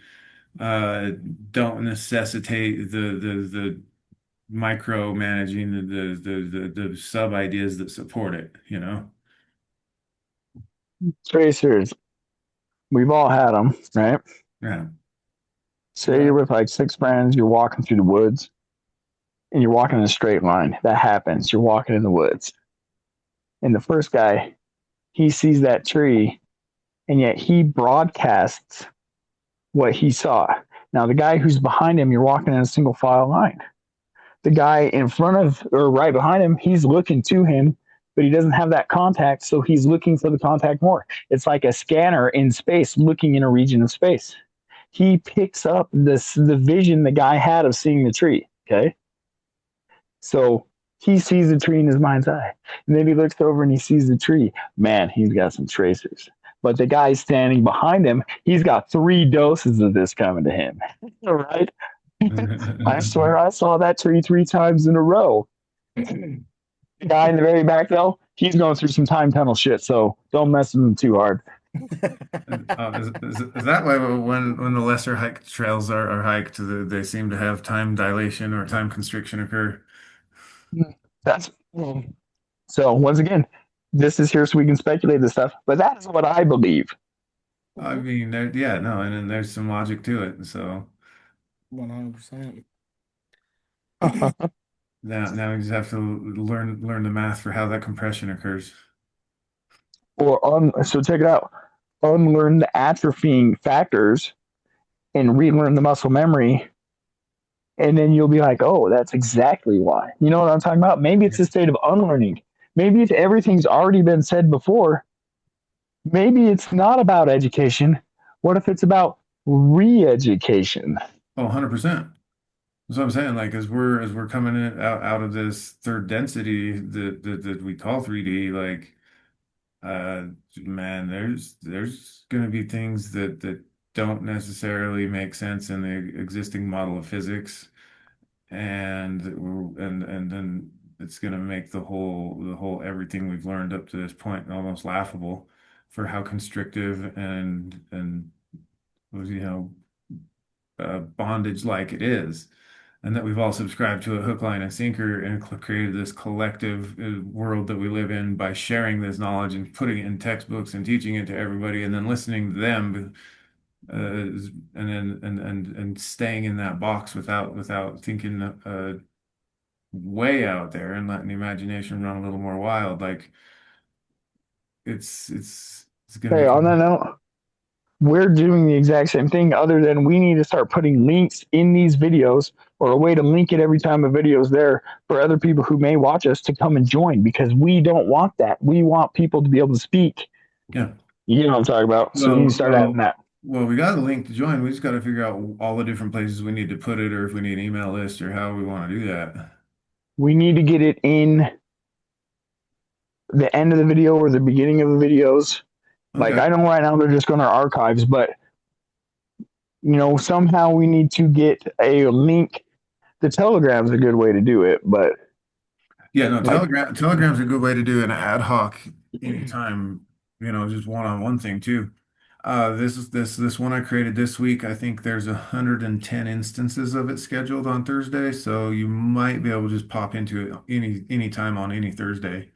uh don't necessitate the micromanaging the sub ideas that support it, you know? Tracers, we've all had them, right? Yeah. Say Right. you're with like six friends, you're walking through the woods, and you're walking in a straight line. That happens. You're walking in the woods. And the first guy, he sees that tree, and yet he broadcasts what he saw. Now, the guy who's behind him, you're walking in a single file line. The guy in front of or right behind him, he's looking to him, but he doesn't have that contact, so he's looking for the contact more. It's like a scanner in space looking in a region of space. He picks up the vision the guy had of seeing the tree. Okay, so he sees the tree in his mind's eye, and then he looks over and he sees the tree. Man, he's got some tracers. But the guy standing behind him, he's got 3 doses of this coming to him. All right. I swear I saw that tree 3 times in a row. The guy in the very back, though, he's going through some time tunnel shit, so don't mess with him too hard. Is that why when the lesser hiked trails are hiked, they seem to have time dilation or time constriction occur? That's so. Once again, this is here so we can speculate this stuff, but that is what I believe. I mean, yeah, no, and then there's some logic to it. So 100%. now we just have to learn the math for how that compression occurs. So check it out. Unlearn the atrophying factors and relearn the muscle memory, and then you'll be like, oh, that's exactly why. You know what I'm talking about? Maybe it's a state of unlearning. Maybe if everything's already been said before, maybe it's not about education. What if it's about re-education? Oh, 100%. That's what I'm saying. Like as we're coming out of this third density that we call 3D, like man, there's gonna be things that don't necessarily make sense in the existing model of physics, and then it's gonna make the whole everything we've learned up to this point almost laughable for how constrictive and you know bondage like it is, and that we've all subscribed to a hook, line, and sinker and created this collective world that we live in by sharing this knowledge and putting it in textbooks and teaching it to everybody and then listening to them and then and staying in that box without thinking way out there and letting the imagination run a little more wild. Like it's It's going to Okay, on that become, note, we're doing the exact same thing, other than we need to start putting links in these videos or a way to link it every time a video is there for other people who may watch us to come and join, because we don't want that. We want people to be able to speak. yeah. You know what I'm talking about? So we need to Well, start adding well, that. well, we got a link to join. We just got to figure out all the different places we need to put it, or if we need an email list, or how we want to do that. We need to get it in the end of the video or the beginning of the videos. Like, Okay. I know right now they're just going to archives, but somehow we need to get a link. The Telegram's a good way to do it, but Yeah, no, like, Telegram's a good way to do an ad hoc anytime, just one-on-one thing too. This one I created this week. I think there's 110 instances of it scheduled on Thursday, so you might be able to just pop into it any time on any Thursday.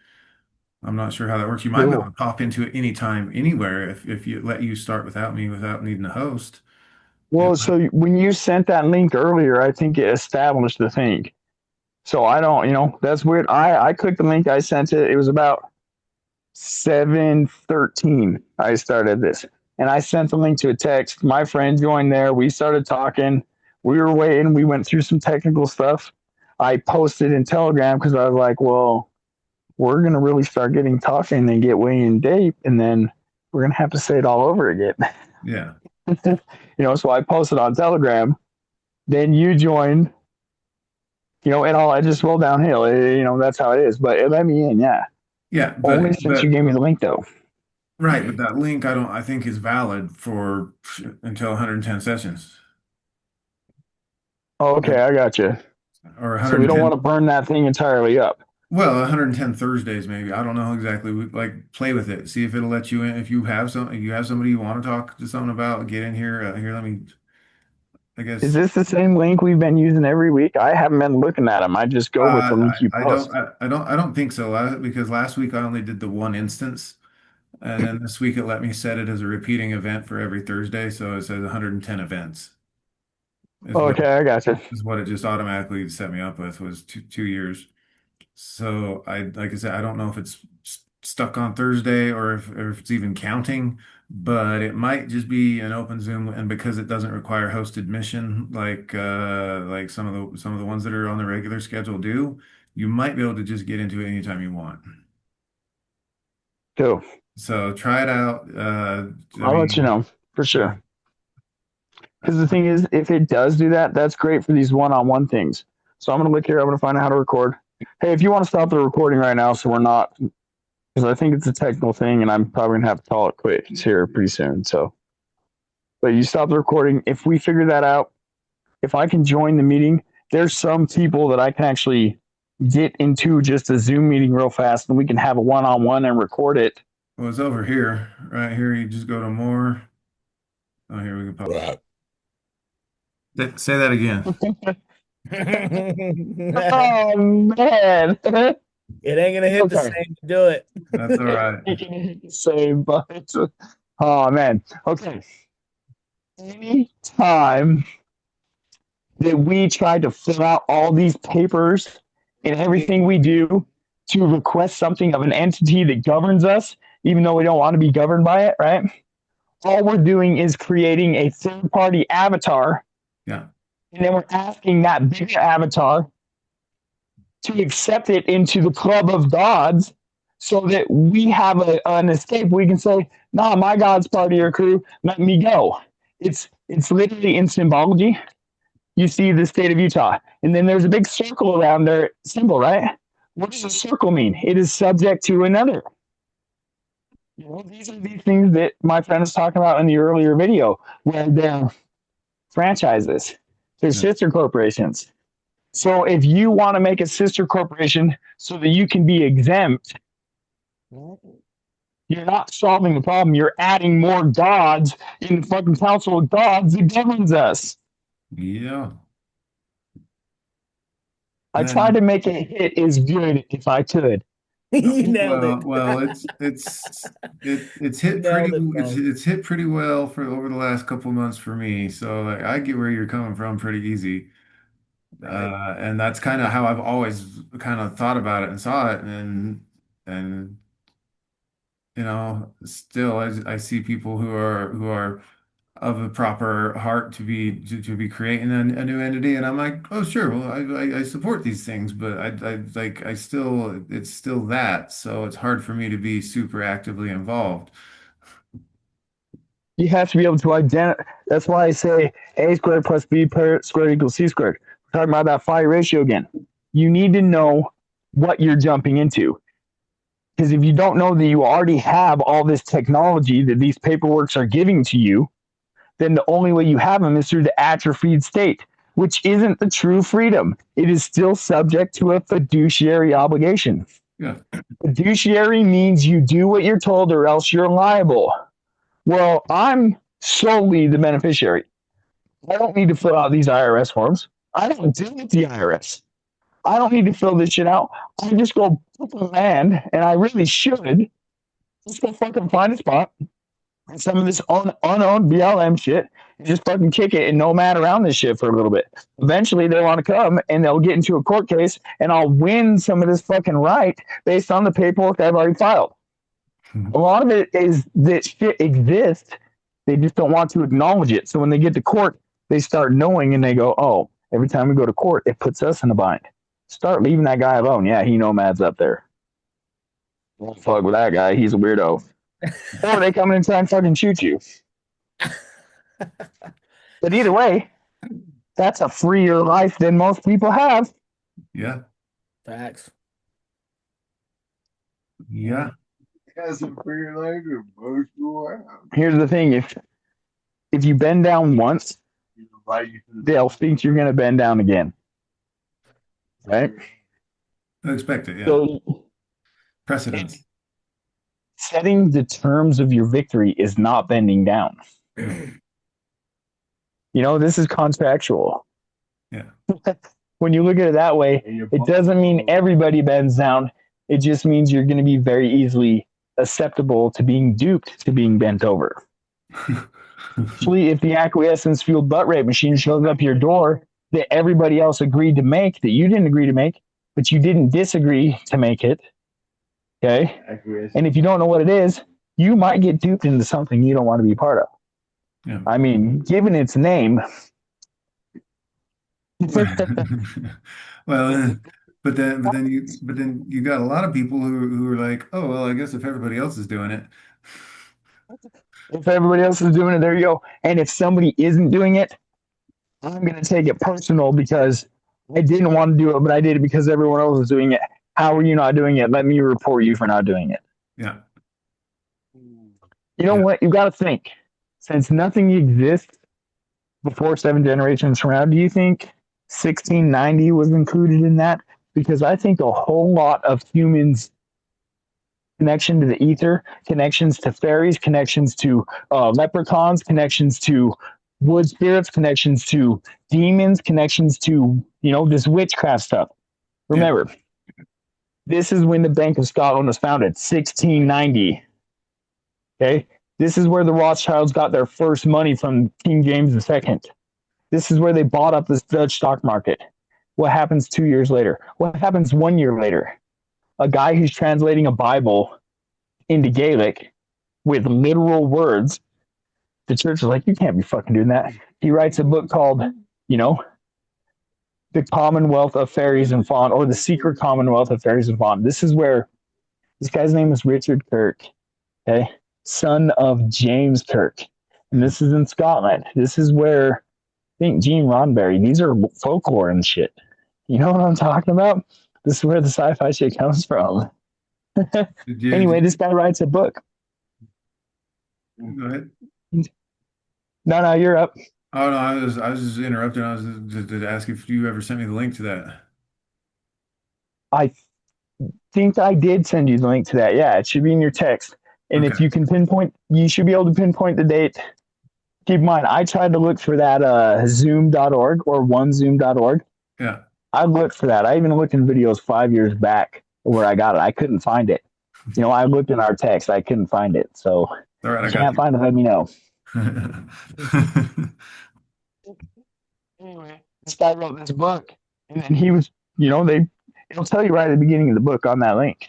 I'm not sure how that works. You might be able to cool. pop into it anytime, anywhere if you let you start without me without needing a host. It Well, might, so when you sent that link earlier, I think it established the thing. So I don't, that's weird. I clicked the link, I sent it. It was about 7:13. I started this, and I sent the link to a text. My friend joined there. We started talking. We were waiting. We went through some technical stuff. I posted in Telegram because I was like, well, we're gonna really start getting talking and get way in deep, and then we're gonna have to say it all over again. yeah. So I posted on Telegram. Then you joined, and all I just rolled downhill. That's how it is. But it let me in, yeah. Yeah, Only since you gave me the link, though. right, but that link I think is valid for until 110 sessions. Oh, okay, Or I got you. or So we don't want 110, to burn that thing entirely up. well, 110 Thursdays maybe. I don't know exactly. Like play with it. See if it'll let you in. If you have somebody you want to talk to something about, get in here. Here, let me I Is guess this the same link we've been using every week? I haven't been looking at them. I just go with the link you post. I don't think so. Because last week I only did the one instance. And then this week it let me set it as a repeating event for every Thursday. So it says 110 events is what Okay, I got you. is what it just automatically set me up with was 2 years. So like I said, I don't know if it's stuck on Thursday or if it's even counting, but it might just be an open Zoom. And because it doesn't require host admission, like some of the ones that are on the regular schedule do, you might be able to just get into it anytime you want. Cool. So try it out. I I'll let you mean, know for yeah. sure. Because the thing is, if it does do that, that's great for these one-on-one things. So I'm gonna look here. I'm gonna find out how to record. Hey, if you want to stop the recording right now, so we're not, because I think it's a technical thing, and I'm probably gonna have to call it quits here pretty soon. So, but you stop the recording. If we figure that out, if I can join the meeting, there's some people that I can actually get into just a Zoom meeting real fast, and we can have a one-on-one and record it. Well, it's over here, right here. You just go to more. Oh, here we can pop. Right. Say that again. It Oh man. ain't gonna hit the Okay. same to do it. That's all right. Same, but oh man. Okay. Anytime that we try to fill out all these papers and everything we do to request something of an entity that governs us, even though we don't want to be governed by it, right? All we're doing is creating a third party avatar, Yeah. and then we're asking that bigger avatar to accept it into the club of gods so that we have an escape. We can say, nah, my God's part of your crew, let me go. It's literally in symbology. You see the state of Utah, and then there's a big circle around their symbol, right? What does a circle mean? It is subject to another. These are these things that my friend was talking about in the earlier video, where they're franchises, they're Yeah. sister corporations. So if you want to make a sister corporation so that you can be exempt, you're not solving the problem. You're adding more gods in the fucking council of gods that governs us. Yeah. I tried And to make it hit as good if I could. You nailed it. well, it's You hit nailed it, it's bro. it's hit pretty well for over the last couple months for me. So like, I get where you're coming from pretty easy. Right. And that's kind of how I've always kind of thought about it and saw it and you know, still I see people who are of a proper heart to be creating a new entity, and I'm like, oh sure, well I support these things, but I still it's still that, so it's hard for me to be super actively involved. You have to be able to identify. That's why I say a squared plus b squared equals c squared. We're talking about that phi ratio again. You need to know what you're jumping into. Because if you don't know that you already have all this technology that these paperworks are giving to you, then the only way you have them is through the atrophied state, which isn't the true freedom. It is still subject to a fiduciary obligation. Yeah. Fiduciary means you do what you're told or else you're liable. Well, I'm solely the beneficiary. I don't need to fill out these IRS forms. I don't deal with the IRS. I don't need to fill this shit out. I just go book a land, and I really should. Just go fucking find a spot and some of this unowned BLM shit and just fucking kick it and nomad around this shit for a little bit. Eventually, they want to come and they'll get into a court case, and I'll win some of this fucking right based on the paperwork I've already filed. A lot of it is that shit exists. They just don't want to acknowledge it. So when they get to court, they start knowing and they go, oh, every time we go to court, it puts us in a bind. Start leaving that guy alone. Yeah, he nomads up there. Don't fuck with that guy. He's a weirdo. Or they come in and try and fucking shoot you. But either way, that's a freer life than most people have. Yeah. Facts. Yeah. Has a free life and most will have. Here's the thing: if you bend down once, they'll think you're gonna bend down again. Right? I expect it, yeah. So Precedence. setting the terms of your victory is not bending down. You know, this is contractual. Yeah. When you look at it that way, it doesn't mean everybody bends down. It just means you're going to be very easily acceptable to being duped to being bent over. Actually, if the acquiescence fueled butt rape machine shows up your door that everybody else agreed to make, that you didn't agree to make, but you didn't disagree to make it, okay? And if you don't know what it is, you might get duped into something you don't want to be part of. Yeah. I mean, given its name. Well, but then you got a lot of people who are like, oh well, I guess if everybody else is doing it. If everybody else is doing it, there you go. And if somebody isn't doing it, I'm going to take it personal because I didn't want to do it, but I did it because everyone else is doing it. How are you not doing it? Let me report you for not doing it. Yeah. You know what? You got to think. Since nothing exists before 7 generations from now, do you think 1690 was included in that? Because I think a whole lot of humans' connection to the ether, connections to fairies, connections to leprechauns, connections to wood spirits, connections to demons, connections to, you know, this witchcraft stuff. Remember, this is when the Bank of Scotland was founded, 1690. Okay? This is where the Rothschilds got their first money from King James II. This is where they bought up this Dutch stock market. What happens 2 years later? What happens 1 year later? A guy who's translating a Bible into Gaelic with literal words, the church is like, you can't be fucking doing that. He writes a book called, you know, The Commonwealth of Fairies and Fawn, or The Secret Commonwealth of Fairies and Fawn. This is where this guy's name is Richard Kirk, okay? Son of James Kirk. And this is in Scotland. This is where, I think, Gene Roddenberry, these are folklore and shit. You know what I'm talking about? This is where the sci-fi shit comes from. Anyway, this guy writes a book. Go ahead. No, you're up. Oh no, I was just interrupting. I was just to ask if you ever sent me the link to that. I think I did send you the link to that. Yeah, it should be in your text. And if Okay. you can pinpoint, you should be able to pinpoint the date. Keep in mind, I tried to look for that zoom.org or onezoom.org. Yeah. I looked for that. I even looked in videos 5 years back where I got it. I couldn't find it. You know, I looked in our text. I couldn't find it. So All right, I if you can't find it, let me know. got you. Anyway, this guy wrote this book. And then he was, you know, it'll tell you right at the beginning of the book on that link.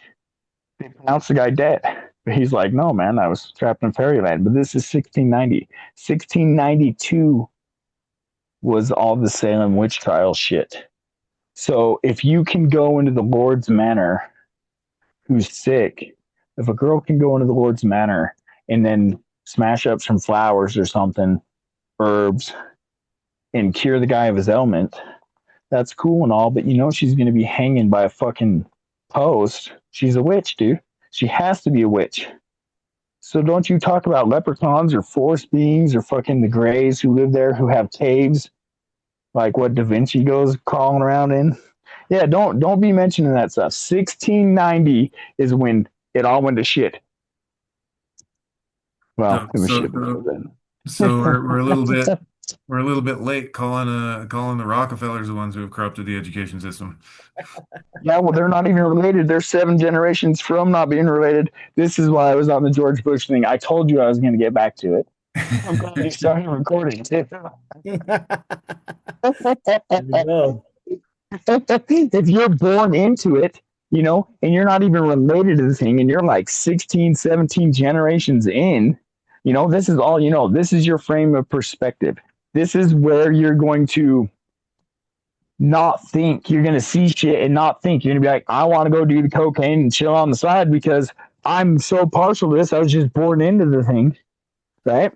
They pronounced the guy dead. But he's like, no, man, I was trapped in fairyland. But this is 1690. 1692 was all the Salem witch trial shit. So if you can go into the Lord's Manor who's sick, if a girl can go into the Lord's Manor and then smash up some flowers or something, herbs, and cure the guy of his ailment, that's cool and all, but you know she's going to be hanging by a fucking post. She's a witch, dude. She has to be a witch. So don't you talk about leprechauns or forest beings or fucking the Greys who live there who have caves like what Da Vinci goes crawling around in. Yeah, don't be mentioning that stuff. 1690 is when it all went to shit. Well, it was shit before then. So we're a little bit late calling the Rockefellers the ones who have corrupted the education system. Yeah, well, they're not even related. They're 7 generations from not being related. This is why I was on the George Bush thing. I told you I was going to get back to it. I'm glad you started recording too. No. If you're born into it, you know, and you're not even related to the thing, and you're like 16, 17 generations in, you know, this is all you know. This is your frame of perspective. This is where you're going to not think. You're going to see shit and not think. You're going to be like, I want to go do the cocaine and chill on the side because I'm so partial to this. I was just born into the thing, right?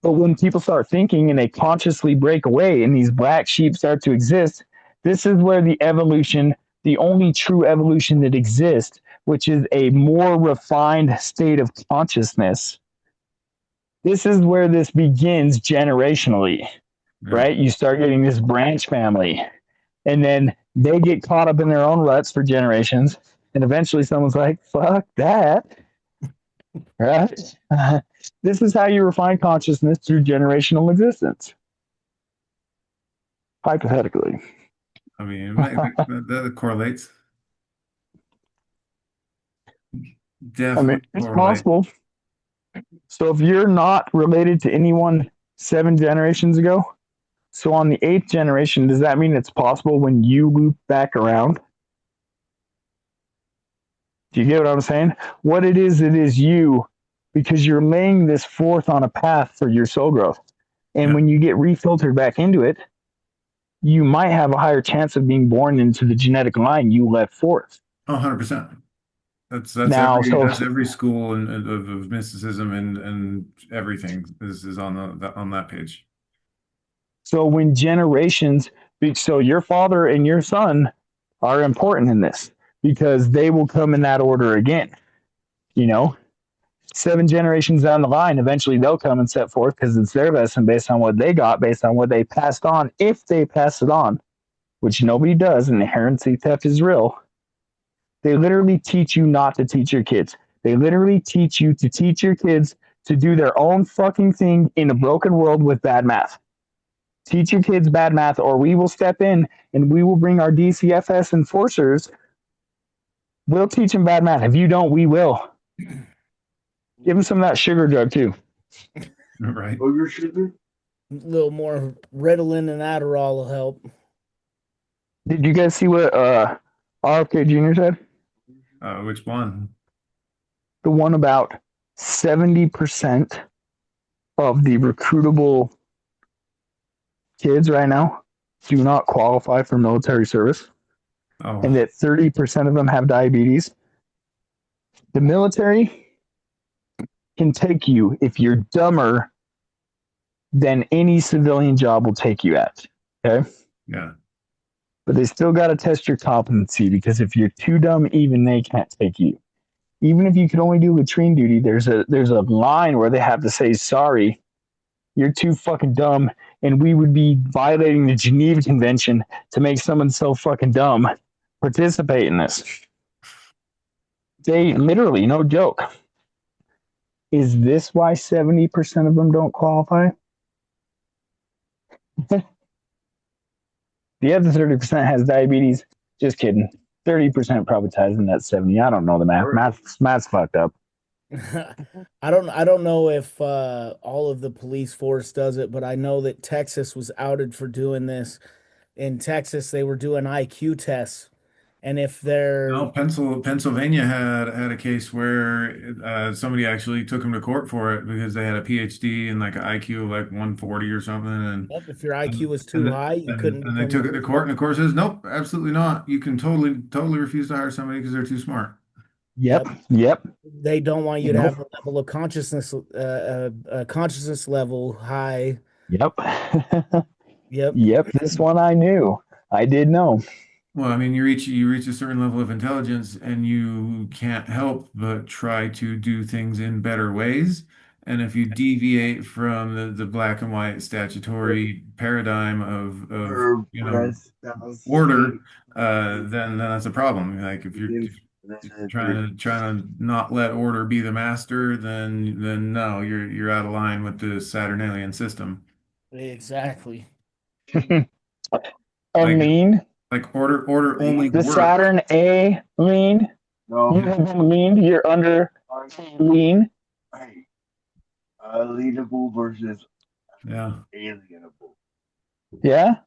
But when people start thinking and they consciously break away and these black sheep start to exist, this is where the evolution, the only true evolution that exists, which is a more refined state of consciousness, this is where this begins generationally, right? You start getting this branch family, and then they get caught up in their own ruts for generations, and eventually someone's like, fuck that, right? This is how you refine consciousness through generational existence. Hypothetically. I mean, that correlates. Definitely It's correlates. possible. So if you're not related to anyone 7 generations ago, so on the 8th generation, does that mean it's possible when you loop back around? Do you get what I'm saying? What it is you, because you're laying this forth on a path for your soul growth. And when you get refiltered back into it, you might have a higher chance of being born into the genetic line you left forth. 100%. That's Now, that's every school of mysticism and everything is on that page. So when generations, so your father and your son are important in this because they will come in that order again. You know, 7 generations down the line, eventually they'll come and set forth because it's their lesson based on what they got, based on what they passed on, if they pass it on, which nobody does, and inheritance theft is real. They literally teach you not to teach your kids. They literally teach you to teach your kids to do their own fucking thing in a broken world with bad math. Teach your kids bad math, or we will step in and we will bring our DCFS enforcers. We'll teach them bad math. If you don't, we will. Give them some of that sugar drug too. Right. Booger sugar? A little more Ritalin and Adderall will help. Did you guys see what RFK Jr. said? Which one? The one about 70% of the recruitable kids right now do not qualify for military service, and that 30% of them have diabetes. The military can take you if you're dumber than any civilian job will take you at. Okay? Yeah. But they still got to test your competency, because if you're too dumb, even they can't take you. Even if you could only do latrine duty, there's a line where they have to say, sorry, you're too fucking dumb, and we would be violating the Geneva Convention to make someone so fucking dumb participate in this. They literally, no joke. Is this why 70% of them don't qualify? The other 30% has diabetes. Just kidding. 30% probably ties in that 70. I don't know the math. Math's fucked up. I don't know if all of the police force does it, but I know that Texas was outed for doing this. In Texas, they were doing IQ tests, And if they're No, Pennsylvania had a case where somebody actually took him to court for it because they had a PhD and like an IQ of like 140 or something, if your IQ was and, too high, you couldn't and they become took a it to court, and the court says, nope, absolutely not. You can totally refuse to hire somebody because they're too smart. Yep. Yep. Yep. They don't want you to Nope. have a level of consciousness level high. Yep. Yep. Yep. This one I knew. I did know. Well, I mean, you reach a certain level of intelligence, and you can't help but try to do things in better ways. And if you deviate from the black and white statutory paradigm of Or you know breast order, then that's a problem. Like if you're trying to not let order be the master, then no, you're out of line with the Saturnalian system. Exactly. Like Lean. like order only The works. Saturn A lean. You No, have been lean. You're under lean. hey, alienable versus Yeah. alienable. Yeah.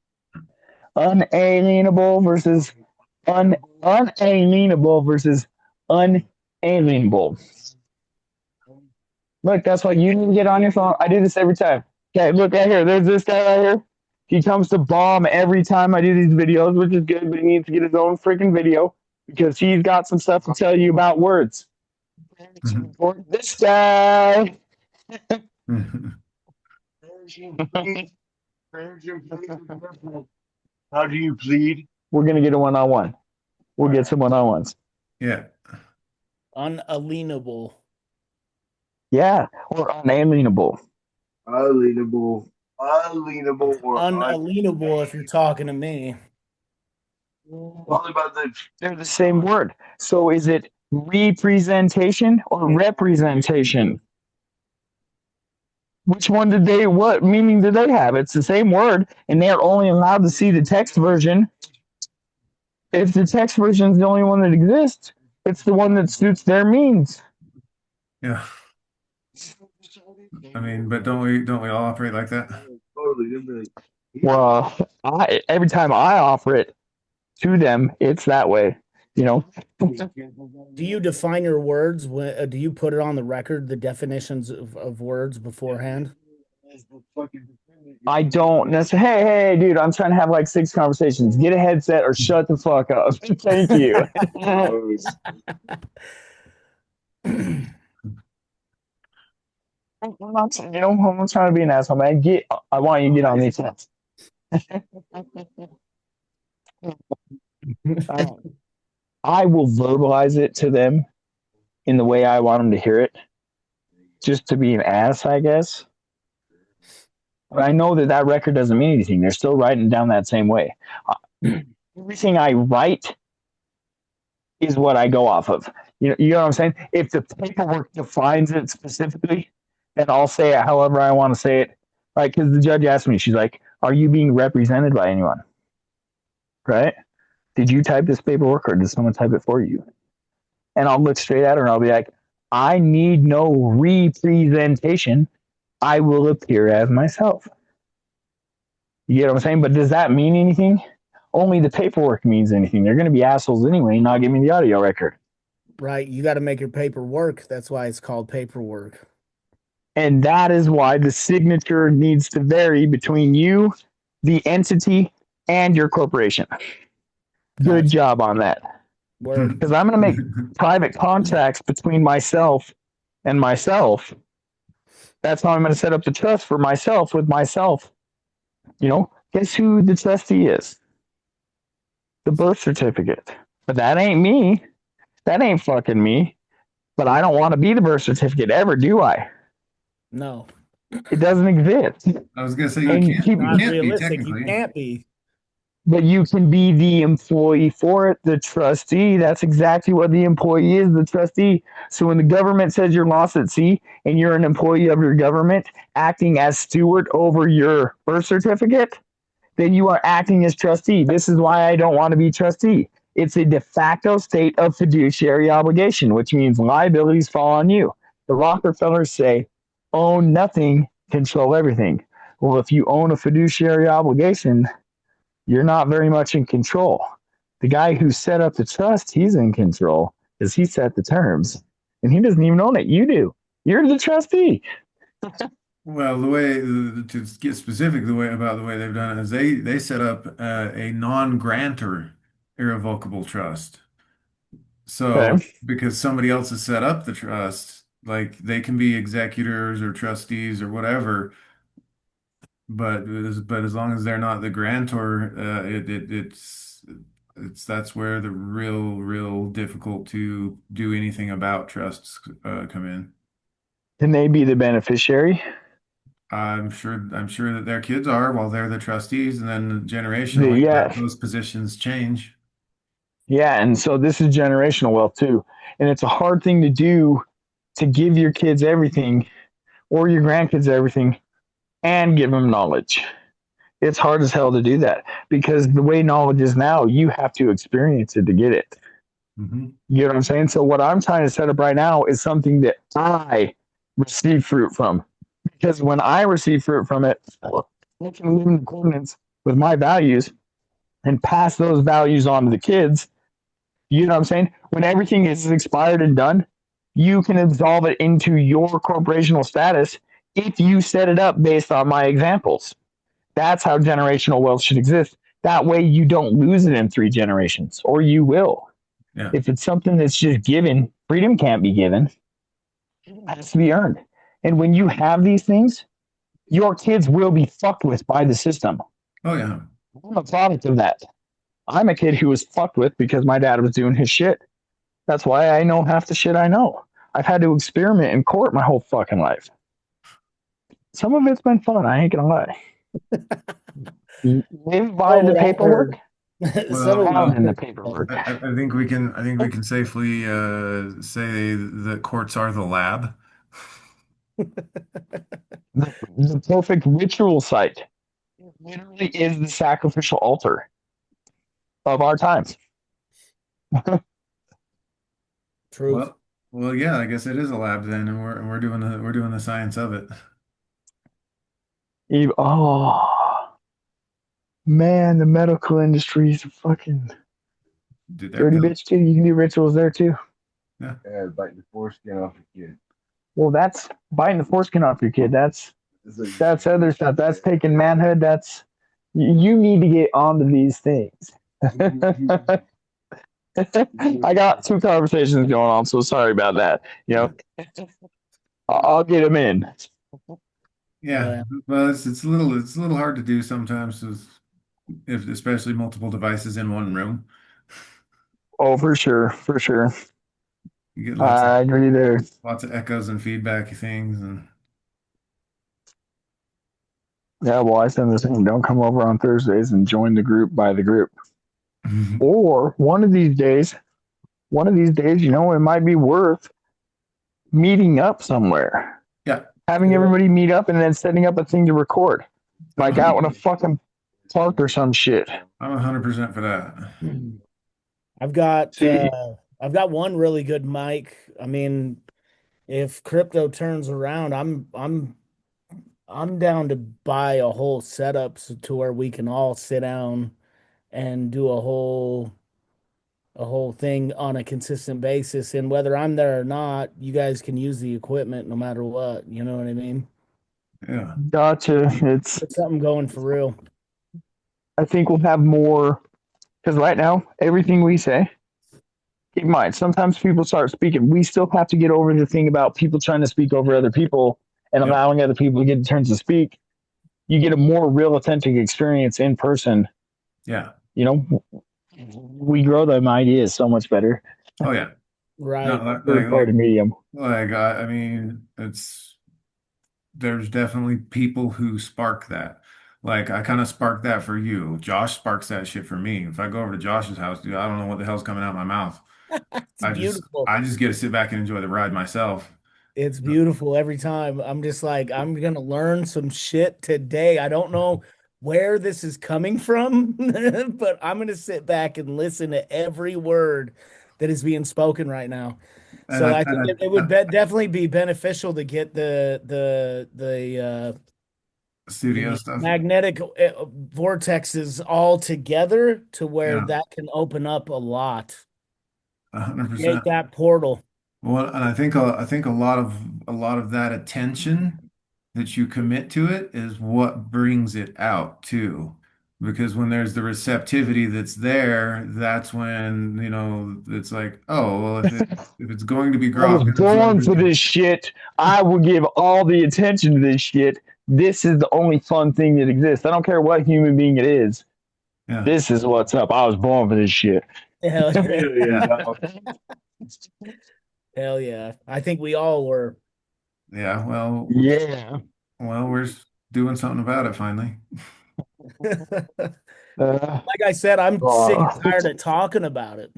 Unalienable versus unalienable versus unalienable. Look, that's why you need to get on your phone. I do this every time. Okay, look right here. There's this guy right here. He comes to bomb every time I do these videos, which is good, but he needs to get his own freaking video because he's got some stuff to tell you about words. This guy. How do you plead? We're gonna get a one-on-one. We'll get some one-on-ones. Yeah. Unalienable. Yeah, or unalienable. Alienable, alienable, or Unalienable if you're talking to me. What about the They're the same word. So is it representation or representation? Which one did they, what meaning did they have? It's the same word, and they're only allowed to see the text version. If the text version is the only one that exists, it's the one that suits their means. Yeah. I mean, but don't we all operate like that? totally different? Well, every time I offer it to them, it's that way. You know, Do you define your words? Do you put it on the record, the definitions of words beforehand? I don't necessarily. Hey, dude, I'm trying to have like 6 conversations. Get a headset or shut the fuck up. Thank you. I'm not, I'm not trying to be an asshole, man. I want you to get on these sets. I will verbalize it to them in the way I want them to hear it, just to be an ass, I guess. But I know that record doesn't mean anything. They're still writing down that same way. Everything I write is what I go off of. You know what I'm saying? If the paperwork defines it specifically, then I'll say it however I want to say it. Right? Because the judge asked me, she's like, "Are you being represented by anyone?" Right? Did you type this paperwork or did someone type it for you? And I'll look straight at her and I'll be like, I need no representation. I will appear as myself. You get what I'm saying? But does that mean anything? Only the paperwork means anything. They're going to be assholes anyway, not give me the audio record. Right. You got to make your paper work. That's why it's called paperwork. And that is why the signature needs to vary between you, the entity, and your corporation. Good job on that. Because I'm going to make private contracts between myself and myself. That's how I'm going to set up the trust for myself with myself. You know, guess who the trustee is? The birth certificate. But that ain't me. That ain't fucking me. But I don't want to be the birth certificate ever, do I? No. It doesn't exist. I was gonna say you And can't, keep- you Not can't be realistic. You technically. can't be. But you can be the employee for it, the trustee. That's exactly what the employee is, the trustee. So when the government says you're lost at sea and you're an employee of your government acting as steward over your birth certificate, then you are acting as trustee. This is why I don't want to be trustee. It's a de facto state of fiduciary obligation, which means liabilities fall on you. The Rockefellers say, own nothing, control everything. Well, if you own a fiduciary obligation, you're not very much in control. The guy who set up the trust, he's in control because he set the terms, and he doesn't even own it. You do. You're the trustee. Well, the way to get specific, the way they've done it is they set up a non-grantor irrevocable trust. So Okay. because somebody else has set up the trust, like they can be executors or trustees or whatever, but as long as they're not the grantor, it's that's where the real difficult to do anything about trusts come in. Can they be the beneficiary? I'm sure that their kids are while they're the trustees, and then generationally Yeah. those positions change. Yeah. And so this is generational wealth too. And it's a hard thing to do to give your kids everything or your grandkids everything and give them knowledge. It's hard as hell to do that because the way knowledge is now, you have to experience it to get it. Hmm. You know what I'm saying? So what I'm trying to set up right now is something that I receive fruit from. Because when I receive fruit from it, I can live in accordance with my values and pass those values on to the kids. You know what I'm saying? When everything is expired and done, you can absolve it into your corporational status if you set it up based on my examples. That's how generational wealth should exist. That way you don't lose it in 3 generations, or you will. Yeah. If it's something that's just given, freedom can't be given. It has to be earned. And when you have these things, your kids will be fucked with by the system. Oh yeah. I'm a product of that. I'm a kid who was fucked with because my dad was doing his shit. That's why I know half the shit I know. I've had to experiment in court my whole fucking life. Some of it's been fun, I ain't gonna lie. Live by the paperwork, Well, found in the paperwork. I think we can safely say that courts are the lab. The perfect ritual site. It literally is the sacrificial altar of our times. Truth. Well, yeah, I guess it is a lab then, and we're doing the science of it. Oh man, the medical industry is a fucking Dude, dirty bitch too. You can do rituals there too. Yeah, bite the foreskin off your kid. Well, that's biting the foreskin off your kid. That's other stuff. That's taking manhood. That's you need to get onto these things. I got 2 conversations going on, so sorry about that. You know, I'll get them in. Yeah, well, it's a little hard to do sometimes, if especially multiple devices in one room. Oh, for sure, for sure. You get I agree there. lots of echoes and feedback things, and Yeah, well, I send this thing. Don't come over on Thursdays and join the group by the group. Or one of these days, you know, it might be worth meeting up somewhere. yeah, Having everybody meet up and then setting up a thing to record, like out in a fucking park or some shit. I'm 100% for that. I've got See? I've got one really good mic. I mean, if crypto turns around, I'm down to buy a whole setup to where we can all sit down and do a whole thing on a consistent basis. And whether I'm there or not, you guys can use the equipment no matter what. You know what I mean? Yeah, Gotcha. It's. Get something going for real. I think we'll have more because right now everything we say. Keep in mind, sometimes people start speaking. We still have to get over the thing about people trying to speak over other people and Yep. allowing other people to get turns to speak. You get a more real, authentic experience in person. yeah, You know, we grow them ideas so much better. oh yeah. Right. No, Third party medium. I mean, there's definitely people who spark that. Like I kind of spark that for you. Josh sparks that shit for me. If I go over to Josh's house, dude, I don't know what the hell's coming out of my mouth. It's beautiful. I just get to sit back and enjoy the ride myself. It's beautiful every time. I'm just like, I'm gonna learn some shit today. I don't know where this is coming from, but I'm gonna sit back and listen to every word that is being spoken right now. And So I, I think and it would definitely be beneficial to get the studio stuff. magnetic vortexes all together to where Yeah, that can open up a lot. 100%. Create that portal. Well, and I think a lot of that attention that you commit to it is what brings it out too. Because when there's the receptivity that's there, that's when, you know, it's like, oh, well, if it's going to be I was Grok and it's going born to for be, this shit. I will give all the attention to this shit. This is the only fun thing that exists. I don't care what human being it is. yeah, This is what's up. I was born for this shit. Hell yeah. yeah, Hell yeah. I think we all were. yeah. Yeah. Well, we're doing something about it finally. Like Uh, I said, I'm sick oh. and tired of talking about it.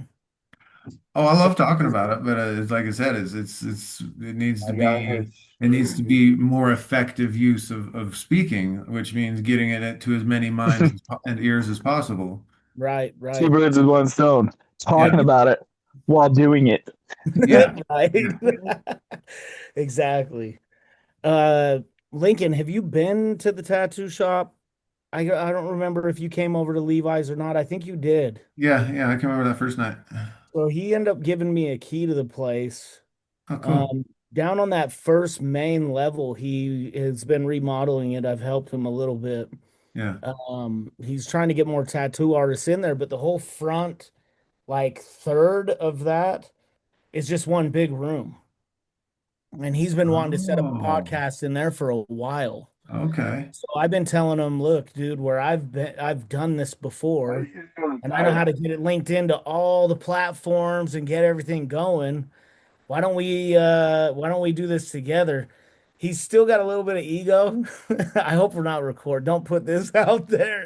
Oh, I love talking about it, but it's like I said, it needs to I got be more effective use of speaking, which means getting it to as many minds and ears as possible. Right, Two right. birds with one stone. Yeah, Talking about it while doing it. yeah, Right. yeah. Exactly. Uh, Lincoln, have you been to the tattoo shop? I don't remember if you came over to Levi's or not. I think you did. Yeah, yeah, I came over that first night. So he ended up giving me a key to the place. Oh, cool. Um, Down on that first main level, he has been remodeling it. I've helped him a little bit. Yeah. He's trying to get more tattoo artists in there, but the whole front, like third of that, is just one big room. And he's been wanting to set up a Oh, podcast in there for a while. okay. So I've been telling him, look, dude, where I've done this before, and I know how to get it linked into all the platforms and get everything going. Why don't we do this together? He's still got a little bit of ego. I hope we're not record. Don't put this out there.